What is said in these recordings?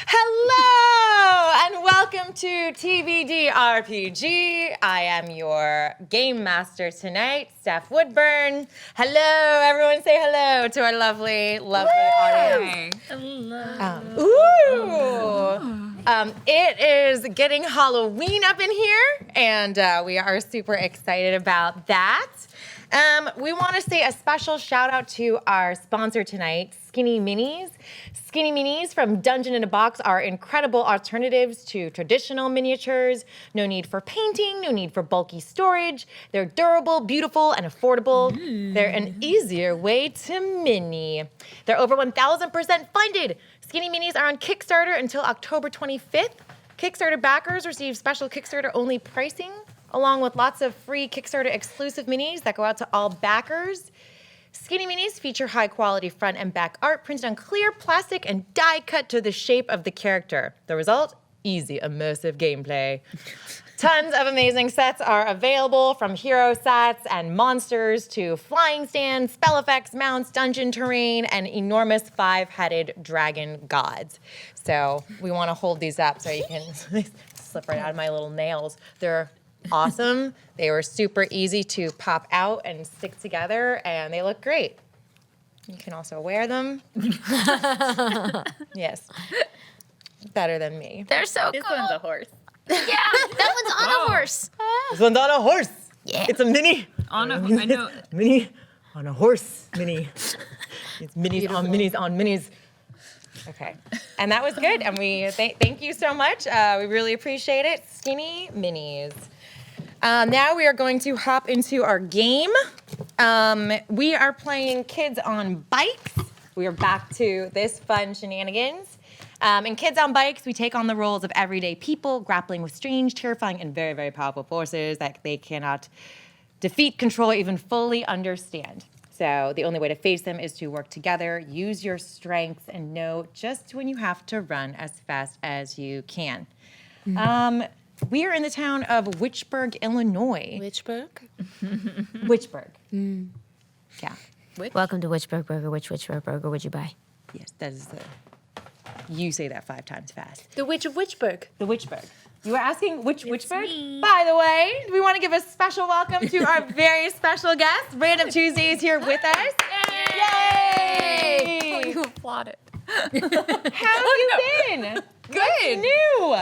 Hello and welcome to TBD RPG. I am your game master tonight, Stef Woodburn. Hello, everyone say hello to our lovely audience. Hello. It is getting Halloween up in here, and we are super excited about that. We want to say a special shout out to our sponsor tonight, Skinny Minis. Skinny Minis from Dungeon in a Box are incredible alternatives to traditional miniatures. No need for painting, no need for bulky storage. They're durable, beautiful, and affordable. They're an easier way to mini. They're over 1,000% funded. Skinny Minis are on Kickstarter until October 25th. Kickstarter backers receive special Kickstarter-only pricing, along with lots of free Kickstarter exclusive minis that go out to all backers. Skinny Minis feature high-quality front and back art printed on clear plastic and die-cut to the shape of the character. The result? Easy, immersive gameplay. Tons of amazing sets are available, from hero sets and monsters to flying stands, spell effects, mounts, dungeon terrain, and enormous 5-headed dragon gods. So we want to hold these up so you can slip right out of my little nails. They're awesome. They were super easy to pop out and stick together, and they look great. You can also wear them. Yes. Better than me. They're so This cool. one's a horse. Yeah, that one's on a horse. This one's on a horse. Yeah. It's a mini. On a, I know. Mini on a horse. Mini. It's minis on minis on minis. Okay. And that was good. And we thank you so much. We really appreciate it. Skinny Minis. Now we are going to hop into our game. We are playing Kids on Bikes. We are back to this fun shenanigans. In Kids on Bikes, we take on the roles of everyday people grappling with strange, terrifying, and very, very powerful forces that they cannot defeat, control, or even fully understand. So the only way to face them is to work together, use your strengths, and know just when you have to run as fast as you can. We are in the town of Whichburg, Illinois. Whichburg? Whichburg. Yeah. Welcome to Whichburg Burger. Which Whichburg Burger would you buy? Yes, that is the. You say that 5 times fast. The Witch of Whichburg. The Whichburg. You were asking which Whichburg? me. By the way, we want to give a special welcome to our very special guest. Random Tuesday is here with us. Yay! Oh, you applauded. How have you been? Good. New.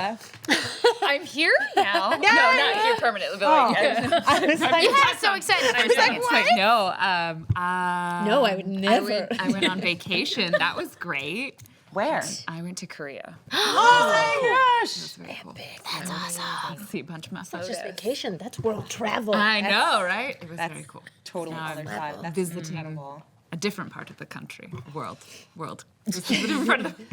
I'm here now. Yeah. No, not here permanently, but like, I was like, Yeah, so excited. I was like, what? No, I would never. I went on vacation. That was great. where? I went to Korea. Oh my gosh. That's very cool. That's awesome. See a bunch of muscles. Just vacation. That's world travel. I know, right? It was very cool. Totally Now other I'm side. That's visiting incredible. a different part of the country, world. This is a different part of the.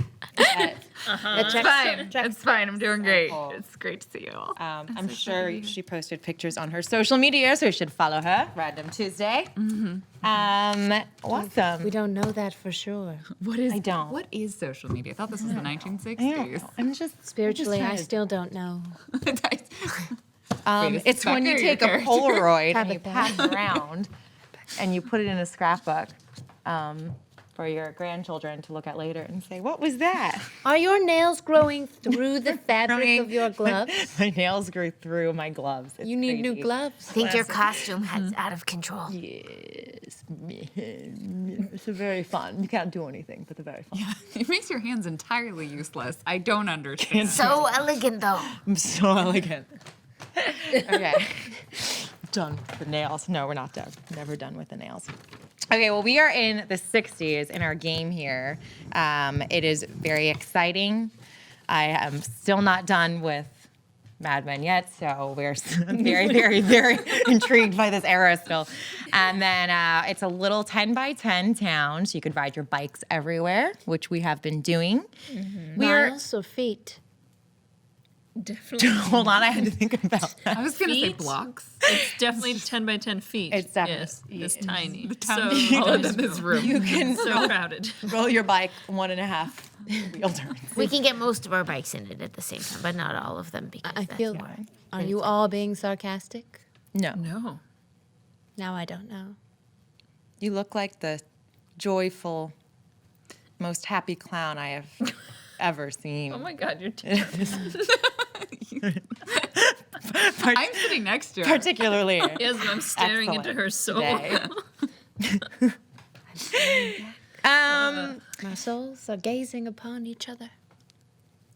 It's Fine. It's fine. I'm doing great. cool. It's great to see you all. I'm sure she posted pictures on her social media, so you should follow her. Random Tuesday. Awesome. We don't know that for sure. What is? I don't. What is social media? I thought this was the 1960s. I don't know. I'm just Spiritually, I'm I just still don't know. It's when you Becker, take your a Polaroid and you Tabitha. pass it around, and you put it in a scrapbook for your grandchildren to look at later and say, "What was that?" Are your nails growing through the fabric of your gloves? My nails grew through my gloves. It's You need new crazy. gloves. I think your costume has out of control. Yes, it's very fun. You can't do anything, but they're very fun. It makes your hands entirely useless. I don't understand. So elegant, though. I'm so elegant. Okay. Done with the nails. No, we're not done. Never done with the nails. Okay, well, we are in the 60s in our game here. It is very exciting. I am still not done with Mad Men yet, so we're very, very, very intrigued by this era still. And then it's a little 10 by 10 town, so you could ride your bikes everywhere, which we have been doing. We're Miles or feet? Definitely. hold on, I had to think about that. I was gonna say Feet? blocks. It's definitely 10 by 10 feet. It's definitely- Yes, it's tiny. The town so is smaller than this room. You can so crowded. roll your bike 1.5 wheel turns. We can get most of our bikes in it at the same time, but not all of them because I that's feel. more. Are you all being sarcastic? No. No. Now I don't know. You look like the joyful, most happy clown I have ever seen. Oh my God, you're terrible. I'm sitting next to her. Particularly. Yes, I'm staring into her soul. today. My souls are gazing upon each other.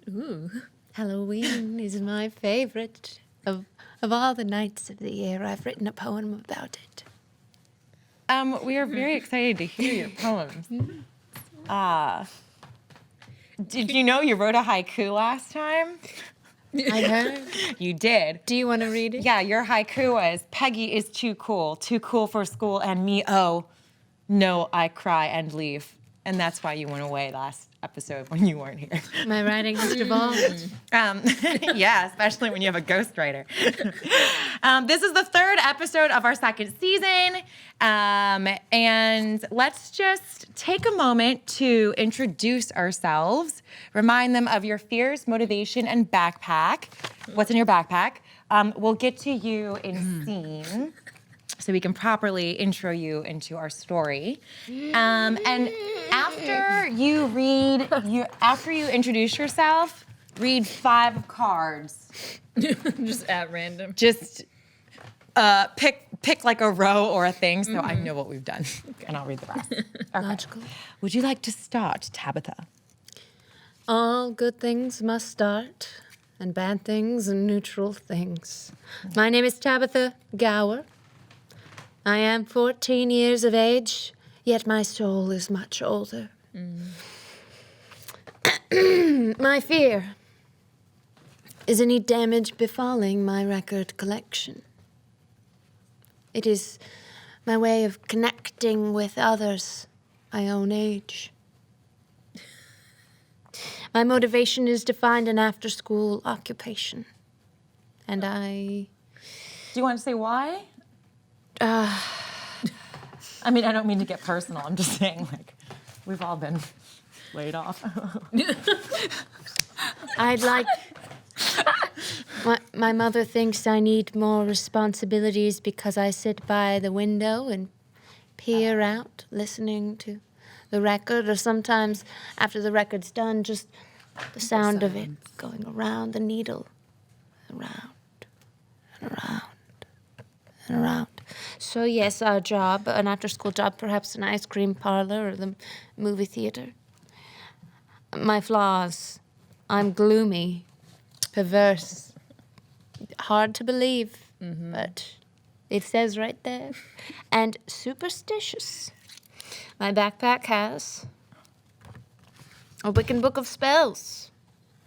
Ooh. Halloween is my favorite of all the nights of the year. I've written a poem about it. We are very excited to hear your poems. Did you know you wrote a haiku last time? I heard. You did. Do you want to read it? Yeah, your haiku was, Peggy is too cool for school, and me, oh, no, I cry and leave. And that's why you went away last episode when you weren't here. My writing has evolved. Yeah, especially when you have a ghostwriter. This is the third episode of our second season. And let's just take a moment to introduce ourselves, remind them of your fears, motivation, and backpack. What's in your backpack? We'll get to you in scene so we can properly intro you into our story. And after you introduce yourself, read 5 cards. Just at random. Just pick like a row or a thing so I know what we've done. And I'll read the rest. Okay. Logical. Would you like to start, Tabitha? All good things must start, and bad things and neutral things. My name is Tabitha Gower. I am 14 years of age, yet my soul is much older. My fear is any damage befalling my record collection. It is my way of connecting with others my own age. My motivation is to find an after-school occupation. And Do you want to say why? I mean, I don't mean to get personal. I'm just saying, like, we've all been laid off. I'd like... My mother thinks I need more responsibilities because I sit by the window and peer out, listening to the record, or sometimes after the record's done, just the sound of it going around the needle, around and around and around. So yes, our job, an after-school job, perhaps an ice cream parlor or the movie theater. My flaws, I'm gloomy, perverse, hard to believe, but it says right there, and superstitious. My backpack has a Wiccan book of spells,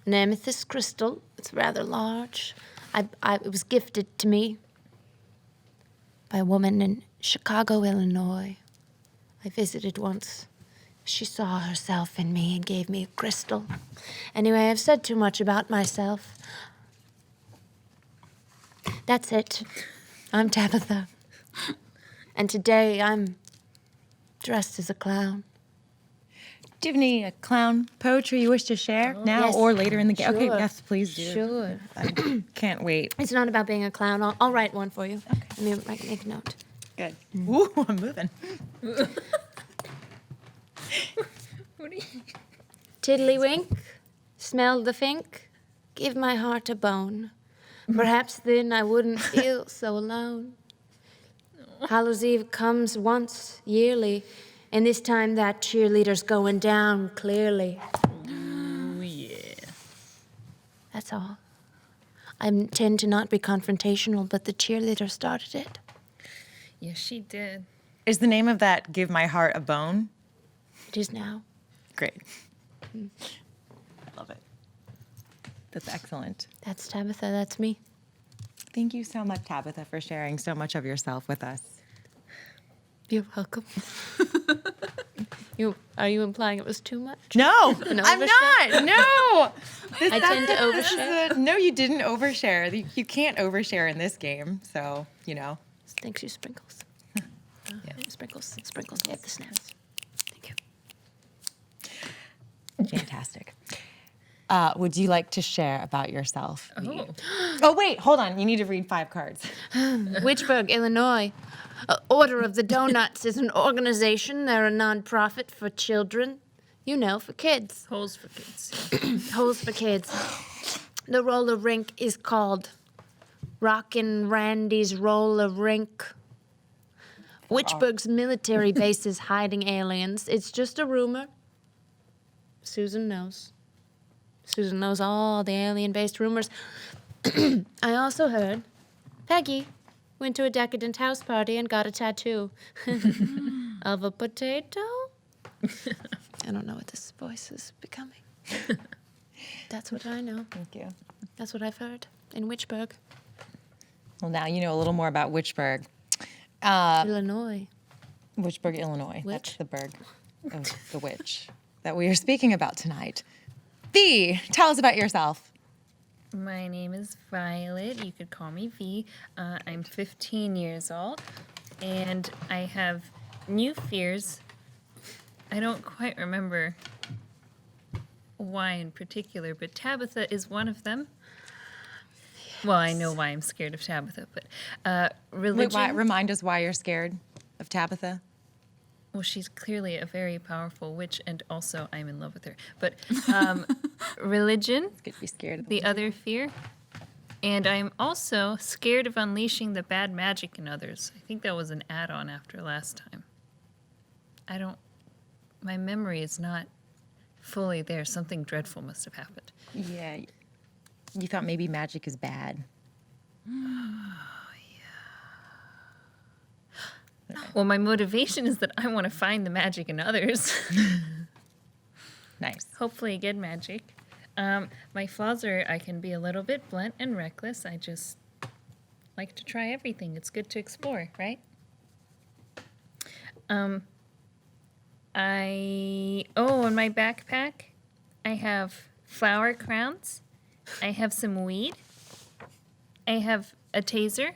an amethyst crystal. It's rather large. It was gifted to me by a woman in Chicago, Illinois. I visited once. She saw herself in me and gave me a crystal. Anyway, I've said too much about myself. That's it. I'm Tabitha. And today I'm dressed as a clown. Do you have any clown poetry you wish to share now yes. or later in the game? Okay, Sure. yes, please do. Sure. I can't wait. It's not about being a clown. I'll write one for you. Okay. Let me make a note. Good. Ooh, I'm moving. What are you? Tiddlywink, smell the fink, give my heart a bone. Perhaps then I wouldn't feel so alone. Hallows Eve comes once yearly, and this time that cheerleader's going down clearly. Oh, yeah. That's all. I tend to not be confrontational, but the cheerleader started it. Yes, she did. Is the name of that Give My Heart a Bone? It is now. Great. I love it. That's excellent. That's Tabitha, that's me. Thank you so much, Tabitha, for sharing so much of yourself with us. You're welcome. Are you implying it was too much? No, An I'm overshare? not. No. I tend to overshare. No, you didn't overshare. You can't overshare in this game, so, you know. Thanks, you sprinkles. Sprinkles. Get the snaps. Thank you. Fantastic. Would you like to share about yourself? Oh. Oh, wait, hold on. You need to read 5 cards. Whichburg, Illinois. Order of the Donuts is an organization. They're a nonprofit for children. You know, for kids. Holes for kids. Holes for kids. The roller rink is called Rockin' Randy's Roller Rink. Whichburg's military base is hiding aliens. It's just a rumor. Susan knows. Susan knows all the alien-based rumors. I also heard Peggy went to a decadent house party and got a tattoo of a potato. I don't know what this voice is becoming. That's what I know. Thank you. That's what I've heard in Whichburg, Well, now you know a little more about Whichburg. Illinois. Whichburg, Illinois. That's Which? the burg of the witch that we are speaking about tonight. V, tell us about yourself. My name is Violet. You could call me V. I'm 15 years old, and I have new fears. I don't quite remember why in particular, but Tabitha is one of them. Well, I know why I'm scared of Tabitha, but religion. Remind us why you're scared of Tabitha. Well, she's clearly a very powerful witch, and also I'm in love with her. But religion, It's good to be scared of the other fear, and I'm also scared of unleashing the bad magic in others. I think that was an add-on after last time. My memory is not fully there. Something dreadful must have happened. Yeah. You thought maybe magic is bad. Well, my motivation is that I want to find the magic in others. Nice. Hopefully good magic. My flaws are I can be a little bit blunt and reckless. I just like to try everything. It's good to explore, right? In my backpack, I have flower crowns. I have some weed. I have a taser.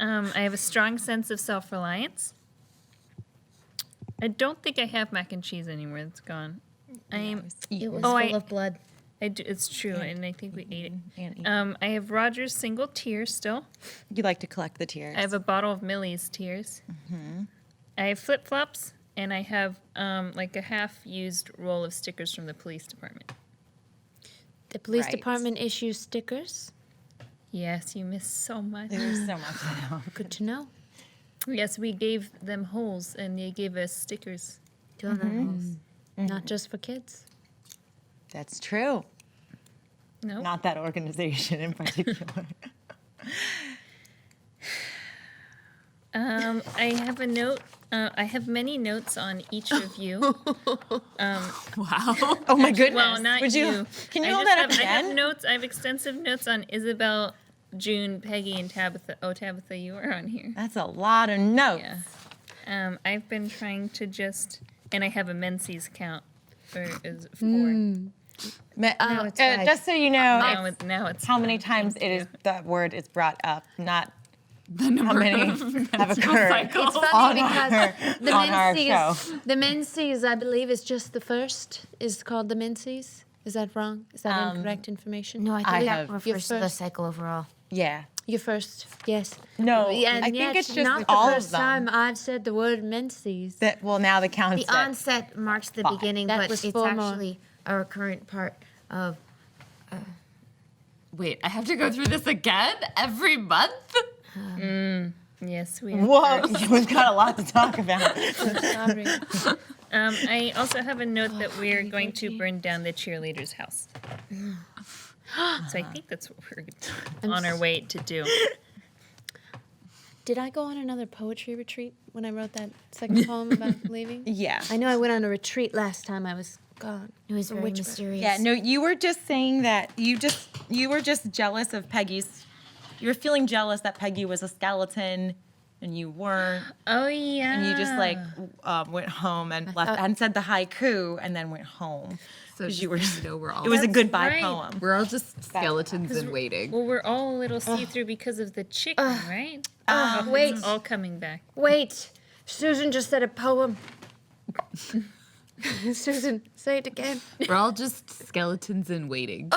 I have a strong sense of self-reliance. I don't think I have mac and cheese anymore. It's gone. It was Oh, full of blood. It's true, and I think we ate And it. I have Roger's single tear still. you like to collect the tears. I have a bottle of Millie's tears. I have flip-flops, and I have like a half-used roll of stickers from the police department. The police Right. department issues stickers. Yes, you missed so much. There's so much to know. Good to know. Yes, we gave them holes, and they gave us stickers. Not just for kids. That's true. No. Not that organization in particular. I have a note. I have many notes on each of you. Wow. Oh my goodness. Well, not Would you. Can you I hold just that up have, I have again? notes. I have extensive notes on Isabel, June, Peggy, and Tabitha. Oh, Tabitha, you are on here. That's a lot of notes. Yeah. I've been trying to and I have a Menses count for is 4. Now it's five. just so you know, Now it's how many times it is that word is brought up, not The how number many of have occurred. cycles. It's funny because the on our Menses, the Menses, I believe, is just the first. Is called the Menses. Is that wrong? Is that incorrect information? No, I think I that have- refers to the first. cycle overall. Yeah. You're first. Yes. No, Yeah, I think it's just not all the of first them. time I've said the word Menses. That well, now the count's The onset marks the beginning, That but was it's 4 more. actually a recurrent part of. Wait, I have to go through this again every month? yes, we. Whoa, we've got a lot to talk about. Sorry. I also have a note that we're going to burn down the cheerleader's house. So I think that's what we're on our way to do. Did I go on another poetry retreat when I wrote that second poem about leaving? Yeah. I know I went on a retreat last time I was gone. It was From very Whichburg. mysterious. Yeah, no, you were just saying that you were just jealous of Peggy's. You were feeling jealous that Peggy was a skeleton, and you weren't. Oh yeah. And you just like went home and left and said the haiku, and then went home. So 'Cause just you were. so you know, we're all It was a That's goodbye right. poem. we're all just skeletons in waiting. Well, we're all a little see-through because of the chicken, right? Wait. It's all coming back. Wait. Susan just said a poem. Susan, say it again. We're all just skeletons in waiting.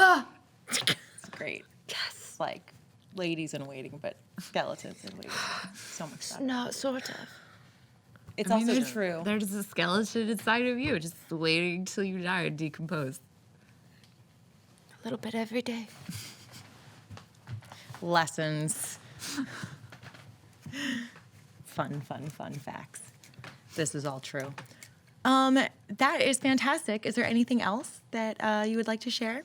It's great. Yes. Like ladies in waiting, but skeletons in waiting. So much better. No, sort of. It's I mean, also there's- true. There's a skeleton inside of you, just waiting till you die and decompose. A little bit every day. Lessons. Fun facts. This is all true. That is fantastic. Is there anything else that you would like to share?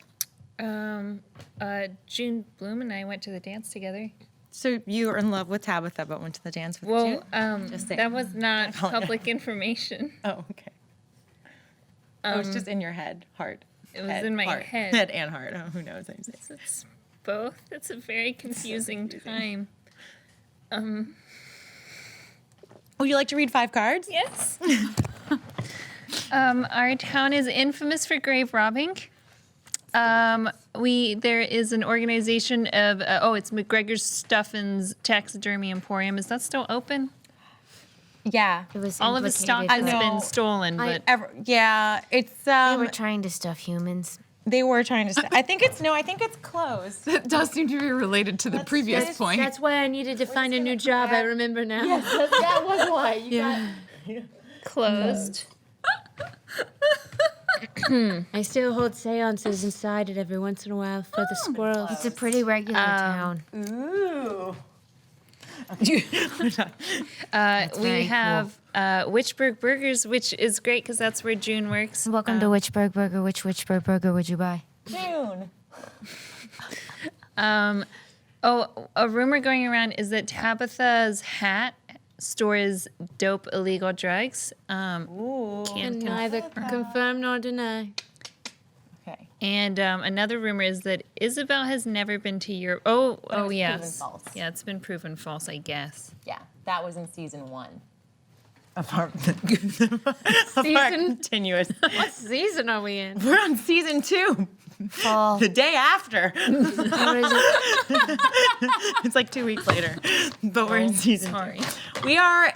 June Bloom and I went to the dance together. So you were in love with Tabitha, but went to the dance with Well, June? Just saying. that was not public information. Oh, okay. Oh, it's just in your head, heart. It was in my heart. head. Head and heart. Oh, who knows? It's both. It's a very confusing time. Would you like to read 5 cards? Yes. Our town is infamous for grave robbing. There is an organization of it's McGregor's Stuffins Taxidermy Emporium. Is that still open? Yeah. It was All of his stock implicated, has but know. been stolen, but Yeah, it's They were trying to stuff humans. they were trying to. I think it's closed. That does seem to be related to the previous point. That's why I needed to find a new job. I remember now. that was why. closed. I still hold seances inside it every once in a while for the squirrels. It's a pretty regular town. Ooh. We very have Whichburg Burgers, which is great because that's where June works. Welcome to Whichburg Burger. Which Whichburg Burger would you buy? June. A rumor going around is that Tabitha's hat stores dope illegal drugs. Ooh. Can't Can neither confirm nor deny. Okay. And another rumor is that Isabel has never been to Europe. Oh, proven yes. false. Yeah, it's been proven false, I guess. Yeah, that was in season 1. Of our continuous. What season are we in? We're on season 2. Fall. The day after. What is it? It's like 2 weeks later, but we're in season 2. Sorry. We are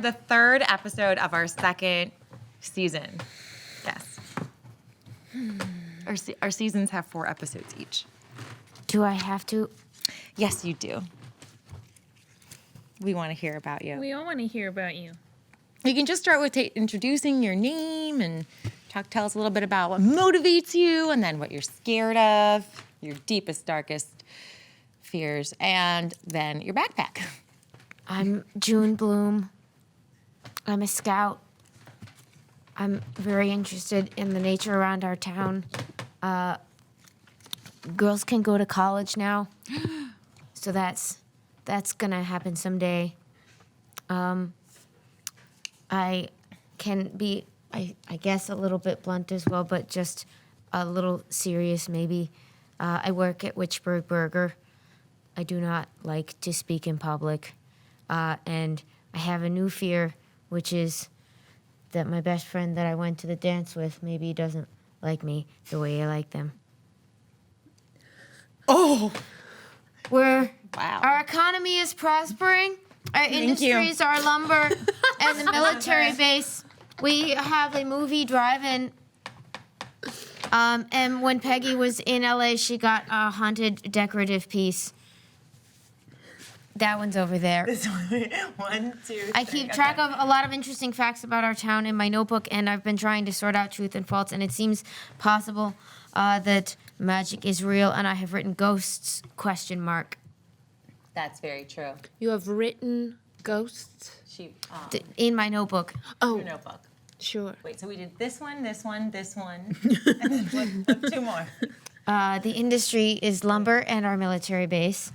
the 3rd episode of our 2nd season. Yes. Our seasons have 4 episodes each. Do I have to? Yes, you do. We want to hear about you. We all want to hear about you. You can just start with introducing your name and tell us a little bit about what motivates you and then what you're scared of, your deepest, darkest fears, and then your backpack. I'm June Bloom. I'm a scout. I'm very interested in the nature around our town. Girls can go to college now, so that's gonna happen someday. I can be, I guess, a little bit blunt as well, but just a little serious maybe. I work at Whichburg Burger. I do not like to speak in public. And I have a new fear, which is that my best friend that I went to the dance with maybe doesn't like me the way I like them. Oh, Our wow. economy is prospering. Our you. industries are lumber and the military base. We have a movie drive-in. And when Peggy was in LA, she got a haunted decorative piece. That one's over there. 1, 2, I keep track of a lot of interesting facts about our town in my notebook, and I've been trying to sort out truth and false, and it seems possible that magic is real, and I have written ghosts, ? That's very true. You have written ghosts? In my notebook. Oh, Your notebook. sure. Wait, so we did this one, this one, this one, and then what, 2 more. The industry is lumber and our military base.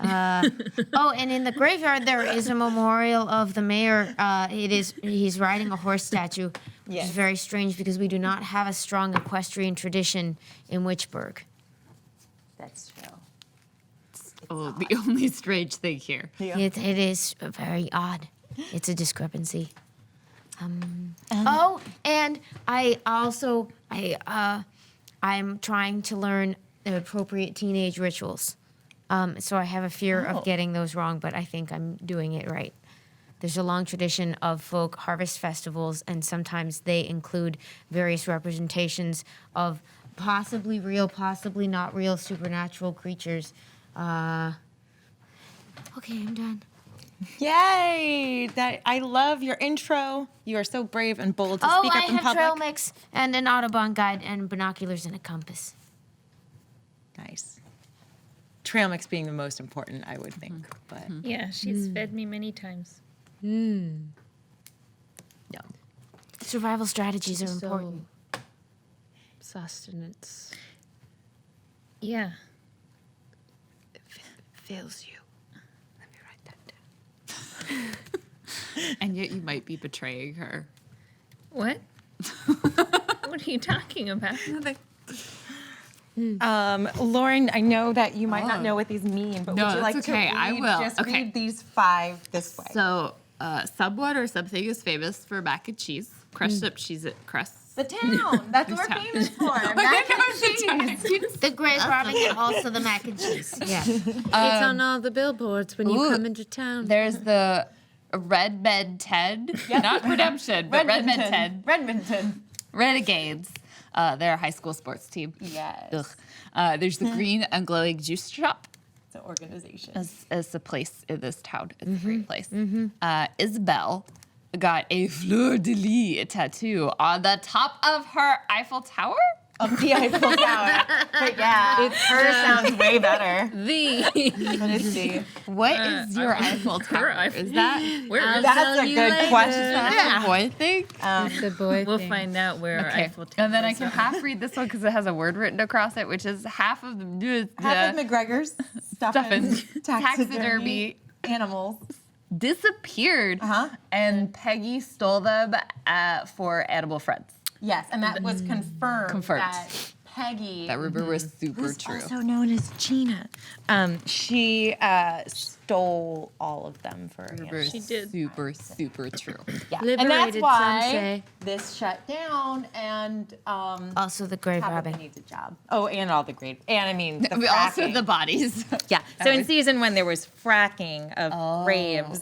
And in the graveyard there is a memorial of the mayor. He's riding a horse statue, which Yes. is very strange because we do not have a strong equestrian tradition in Whichburg. That's true. Oh, the only strange thing here. It is very odd. It's a discrepancy. And I'm trying to learn the appropriate teenage rituals. So I have a fear of getting those wrong, but I think I'm doing it right. There's a long tradition of folk harvest festivals, and sometimes they include various representations of possibly real, possibly not real supernatural creatures. Okay, I'm done. Yay! I love your intro. You are so brave and bold to Oh, speak I up in have public. trail mix and an Audubon guide and binoculars and a compass. Nice. Trail mix being the most important, I would think. But Yeah, she's fed me many times. no. Survival strategies are So- important. Sustenance Yeah. fills you. Let me write that down. And yet you might be betraying her. What? What are you talking about? Lauren, I know that you might not Oh. know what these mean, but No, would you like that's to okay. read, I will. just Okay. read these 5 this way? So, someone or something is famous for mac and cheese, crushed up cheese crusts. The town. That's what we're town. famous for. Mac and cheese. The Great Robin and also the mac and cheese. Yeah. It's on all the billboards when you ooh, come into town. There's the Red Men 10, not Redemption, but Red Men 10. Redmonton. Renegades. They're a high school sports team. Yes. Ugh. There's the Green and Glowing Juice Shop. It's an organization. As a place in this town. It's a great place. Isabel got a fleur de lis tattoo on the top of her Eiffel Tower. Of the Eiffel Tower. But yeah, her sounds way better. What is she? What is your Eiffel Tower? Eiffel- Is that Where is That's tell a you good later. question. a boy thing? It's the boy We'll thing. find out where our Okay. Eiffel Tower And then I is. can half read this one because it has a word written across it, which is half of the Half of McGregor's stuffing, taxidermy animals. disappeared, and Peggy stole them for animal friends. Yes, and that was confirmed. Confirmed. That Peggy, That rumor was super who's true. also known as Gina, she stole all of them for Rumor animals. She is did. super, super true. Yeah, and that's Liberated, some why say. this shut down and Also the Great Tabitha Robin. needs a job. Oh, and all the great, and I mean the We also fracking. the bodies. Yeah. So That in was- season 1 there was fracking of graves.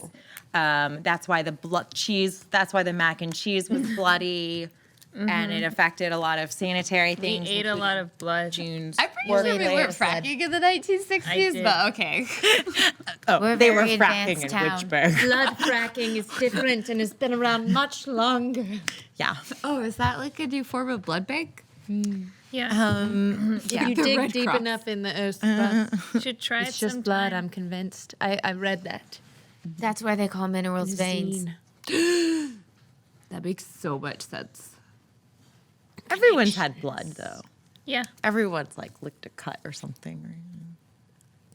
That's why the cheese. That's why the mac and cheese was bloody, and it affected a lot of sanitary We things. ate a lot of blood. June's I'm pretty work sure we weren't layers. fracking in the 1960s, did. but okay. Oh, We're they were very fracking advanced in town. Whichburg. Blood fracking is different and has been around much longer. Yeah. Oh, is that like a new form of blood bank? Yeah. If you The dig Red deep Cross. enough in the earth's crust, Should try it's it just sometime. blood, I'm convinced. I read that. That's why they call minerals veins. Zine. That makes so much sense. Everyone's had blood though. Yeah. Everyone's like licked a cut or something. Right?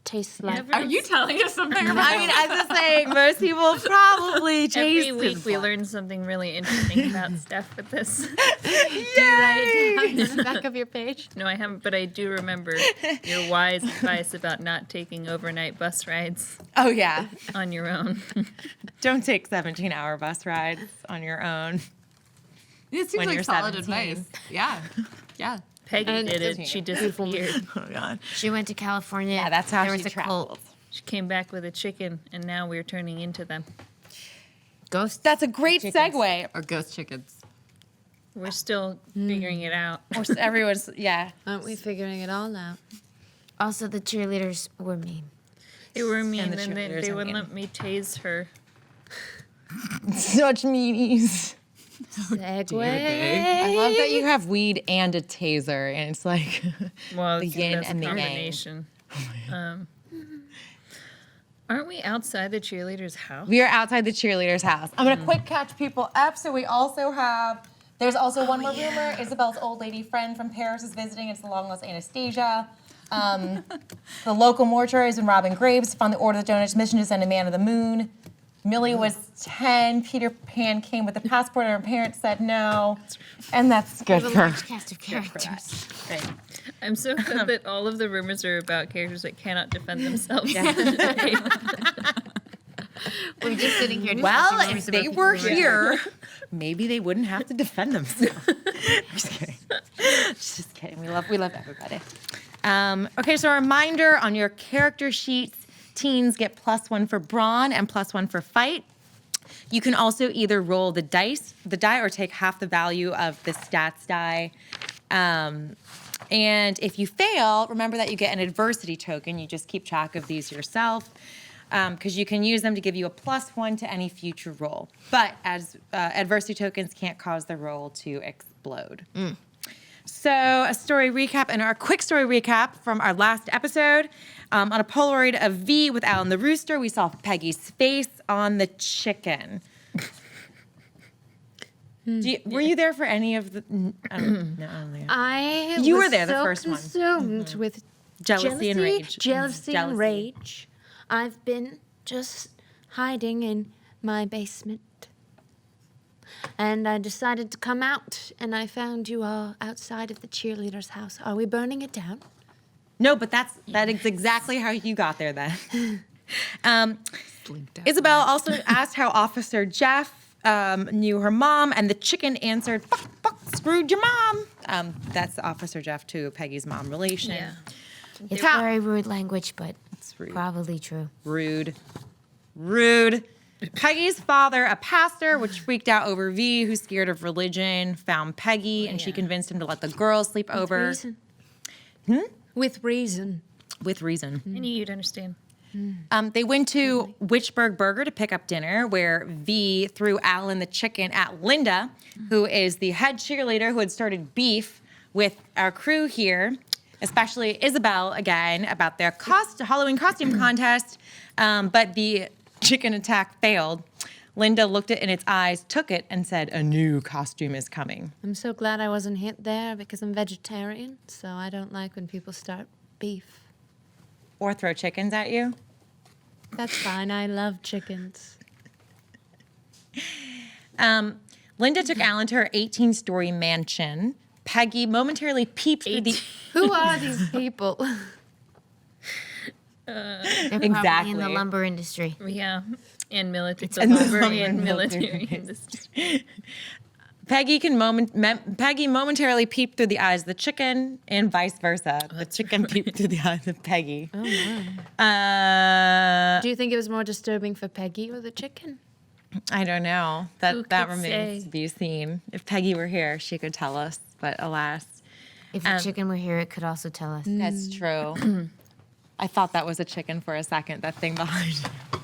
Tastes like Every- Are you telling us something about I mean, I was just saying, most people probably Every tasted week we blood. learn something really interesting about Steph with this. Yay! on the back of your page. No, I haven't, but I do remember your wise advice about not taking overnight bus rides Oh yeah. on your own. Don't take 17-hour bus rides on your own. It seems When like you're solid 17. advice. Yeah. Yeah. Peggy And did it. Disney. She disappeared. Oh god. She went to California. Yeah, that's how there she was a traveled. cult. She came back with a chicken, and now we're turning into them. Ghosts. That's a great Chickens. segue. Or ghost chickens. We're still figuring it out. Or everyone's yeah. Aren't we figuring it all out? Also, the cheerleaders were mean. They were mean, the and cheerleaders they are wouldn't mean. let me tase her. Such meanies. Segue. I love that you have weed and a taser, and it's like Well, the it's yin best and the yang. combination. Aren't we outside the cheerleader's house? We are outside the cheerleader's house. I'm gonna quick catch people up. So we also have. There's also one more rumor. Isabel's old lady friend from Paris is visiting. It's the long lost Anastasia. The local mortuary has been robbing graves. Found the order of the donuts mission to send a man to the moon. Millie was 10. Peter Pan came with a passport, and her parents said no. And that's good The for large cast of characters. Great. I'm so glad that all of the rumors are about characters that cannot defend themselves. We're just sitting here. Well, discussing if rumors they about were people here, maybe they wouldn't have to defend themselves. Just kidding. Just kidding. We love everybody. Okay, so a reminder on your character sheets: teens get +1 for brawn and +1 for fight. You can also either roll the die, or take half the value of the stats die. And if you fail, remember that you get an adversity token. You just keep track of these yourself. because you can use them to give you a +1 to any future roll. But as adversity tokens can't cause the roll to explode. So a story recap and our quick story recap from our last episode. On a Polaroid of V with Alan the Rooster, we saw Peggy's face on the chicken. Were you there for any of the? I don't know. You were there the first one. Consumed with Jealousy and rage. Jealousy and rage. I've been just hiding in my basement. And I decided to come out, and I found you all outside of the cheerleader's house. Are we burning it down? No, but that is exactly how you got there then. Isabel also asked how Officer Jeff knew her mom, and the chicken answered, fuck, screwed your mom. That's Officer Jeff to Peggy's mom relation. Yeah. It's very rude language, but It's rude. probably true. Rude. Peggy's father, a pastor, which freaked out over V, who's scared of religion, found Peggy, and she convinced him to let the girls sleep over. Reason. With reason. With reason. I knew you'd understand. They went to Whichburg Burger to pick up dinner, where V threw Alan the chicken at Linda, who is the head cheerleader who had started beef with our crew here, especially Isabel again, about their Halloween costume contest. But the chicken attack failed. Linda looked it in its eyes, took it, and said, "A new costume is coming." I'm so glad I wasn't hit there because I'm vegetarian, so I don't like when people start beef. Or throw chickens at you. That's fine. I love chickens. Linda took Alan to her 18-story mansion. Peggy momentarily peeped through the... Who are these people? They're probably Exactly. in the lumber industry. Yeah. And military. in the lumber lumber and and military industry. Peggy momentarily peeped through the eyes of the chicken, and vice versa. The chicken peeped through the eyes of Peggy. Oh, my. Uh, Do you think it was more disturbing for Peggy or the chicken? I don't know. Who That could remains say? to be seen. If Peggy were here, she could tell us. But alas, If a chicken were here, it could also tell us. that's true. I thought that was a chicken for a second. That thing behind.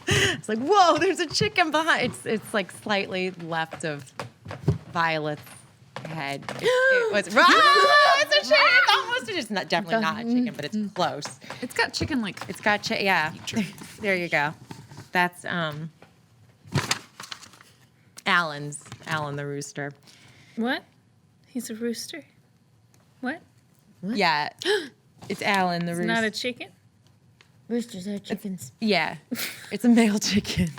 It's like, whoa, there's a chicken behind. It's like slightly left of Violet's head. It was. It's a chicken. It's almost. It's not definitely not a chicken, but it's close. It's got chicken like. It's got yeah. There you go. That's Alan the rooster. What? He's a rooster. What? Yeah. It's Alan the It's rooster. not a chicken? Roosters are chickens. Yeah. It's a male chicken.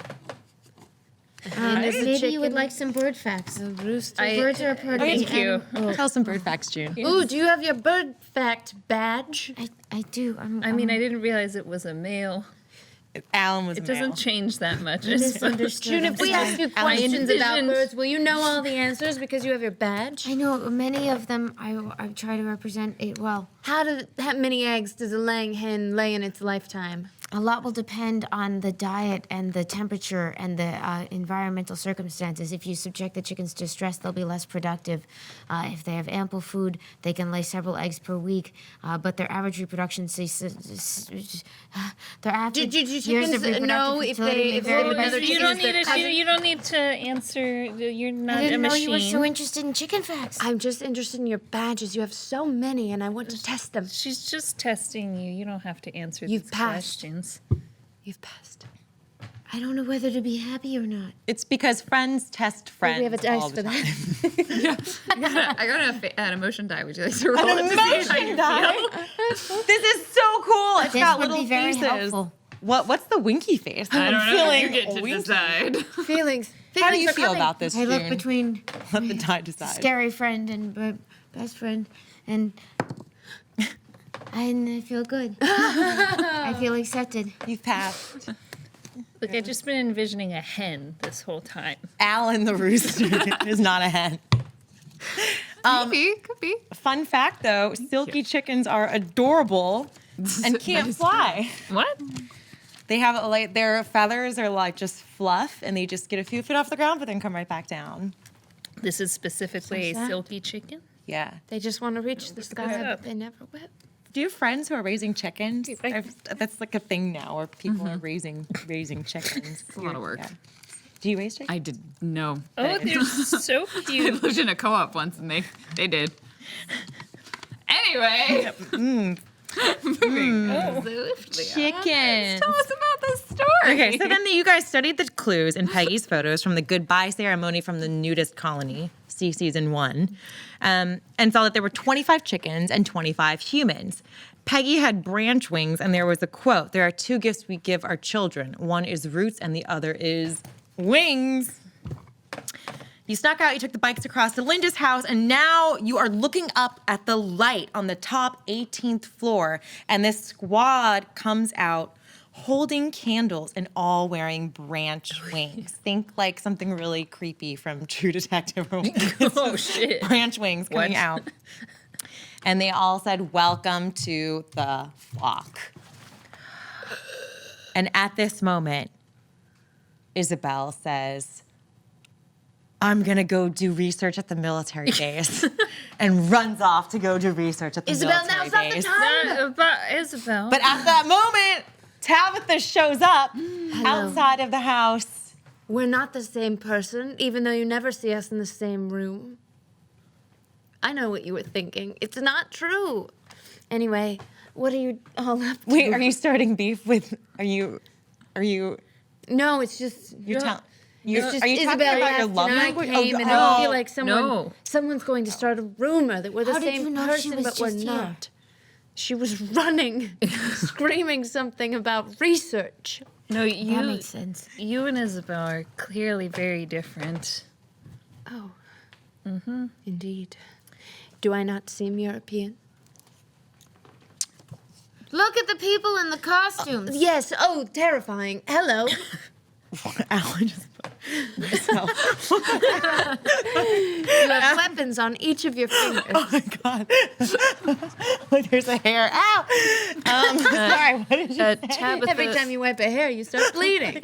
Maybe you would like some bird facts. The rooster. Birds are a part of Thank the you. animal- Tell some bird facts, June. Ooh, do you have your bird fact badge? I do. I mean, I didn't realize it was a male. Alan was It a male. doesn't change that much. misunderstood. June, if we ask you questions about birds, will you know all the answers because you have your badge? I know many of them. I try to represent it well. How many eggs does a laying hen lay in its lifetime? A lot will depend on the diet and the temperature and the environmental circumstances. If you subject the chickens to stress, they'll be less productive. If they have ample food, they can lay several eggs per week. But their average reproduction, their average years chickens of reproductive know if fertility they- may if vary they- by another species. You don't chicken need is to. their You don't need to answer. You're not I didn't a know you were machine. so interested in chicken facts. I'm just interested in your badges. You have so many, and I want to test them. She's just testing you. You don't have to answer You've these passed. questions. You've passed. I don't know whether to be happy or not. It's because friends test friends. We have a all dice the for time. that. I got an emotion die. Would you like to roll An it to see how emotion you die. feel? This is so cool. It's This got would little be very faces. helpful. What's the winky face? I don't know. feeling You get to winky. decide. Feelings. How do you Feelings are feel coming. about this, I look June? between Let the die decide. scary friend and best friend, and I feel good. I feel accepted. You've passed. Look, I've just been envisioning a hen this whole time. Alan the rooster is not a hen. Maybe, could be. Fun fact, though, silky chickens are adorable and can't fly. What? They have like their feathers are like just fluff, and they just get a few feet off the ground, but then come right back down. This is specifically a sad. silky chicken? Yeah. They just want to reach the sky, but they never will. do you have friends who are raising chickens? That's like a thing now where people are raising chickens. It's a lot of work. Yeah. Do you raise chickens? I did no. Oh, they're so I cute. lived in a co-op once, and they did. Anyway, moving. Chickens. Tell us about this story. Okay, so then you guys studied the clues in Peggy's photos from the goodbye ceremony from the nudist colony, season 1, and saw that there were 25 chickens and 25 humans. Peggy had branch wings, and there was a quote, "There are 2 gifts we give our children. One is roots, and the other is wings." You snuck out, you took the bikes across to Linda's house, and now you are looking up at the light on the top 18th floor, and this squad comes out holding candles and all wearing branch wings. Think like something really creepy from True Detective. Oh, shit. Branch wings coming out. And they all said, "Welcome to the flock." And at this moment, Isabel says, "I'm gonna go do research at the military base," and runs off to go do research at the Isabel, military now's not the base. time. About Isabel. But at that moment, Tabitha shows up outside of the house. We're not the same person, even though you never see us in the same room. I know what you were thinking. It's not true. Anyway, what are you all up to? Wait, are you starting beef with? Are you? No, it's just. You're telling. It's just Are you Isabel talking about your left love and I language? came and Oh, I feel like no. someone's going to start a rumor that we're the How did same you know she person, was but we're just here? not. She was running, screaming something about research. No, That makes sense. you and Isabel are clearly very different. Oh. Mm-hmm. Indeed. Do I not seem European? Look at the people in the costumes. Yes. Oh, terrifying. Hello. Alan just put myself. You have weapons on each of your fingers. Oh my god! Like there's a hair. Ow! Sorry. What did you say? Tabitha, Every time you wipe a hair, you start bleeding.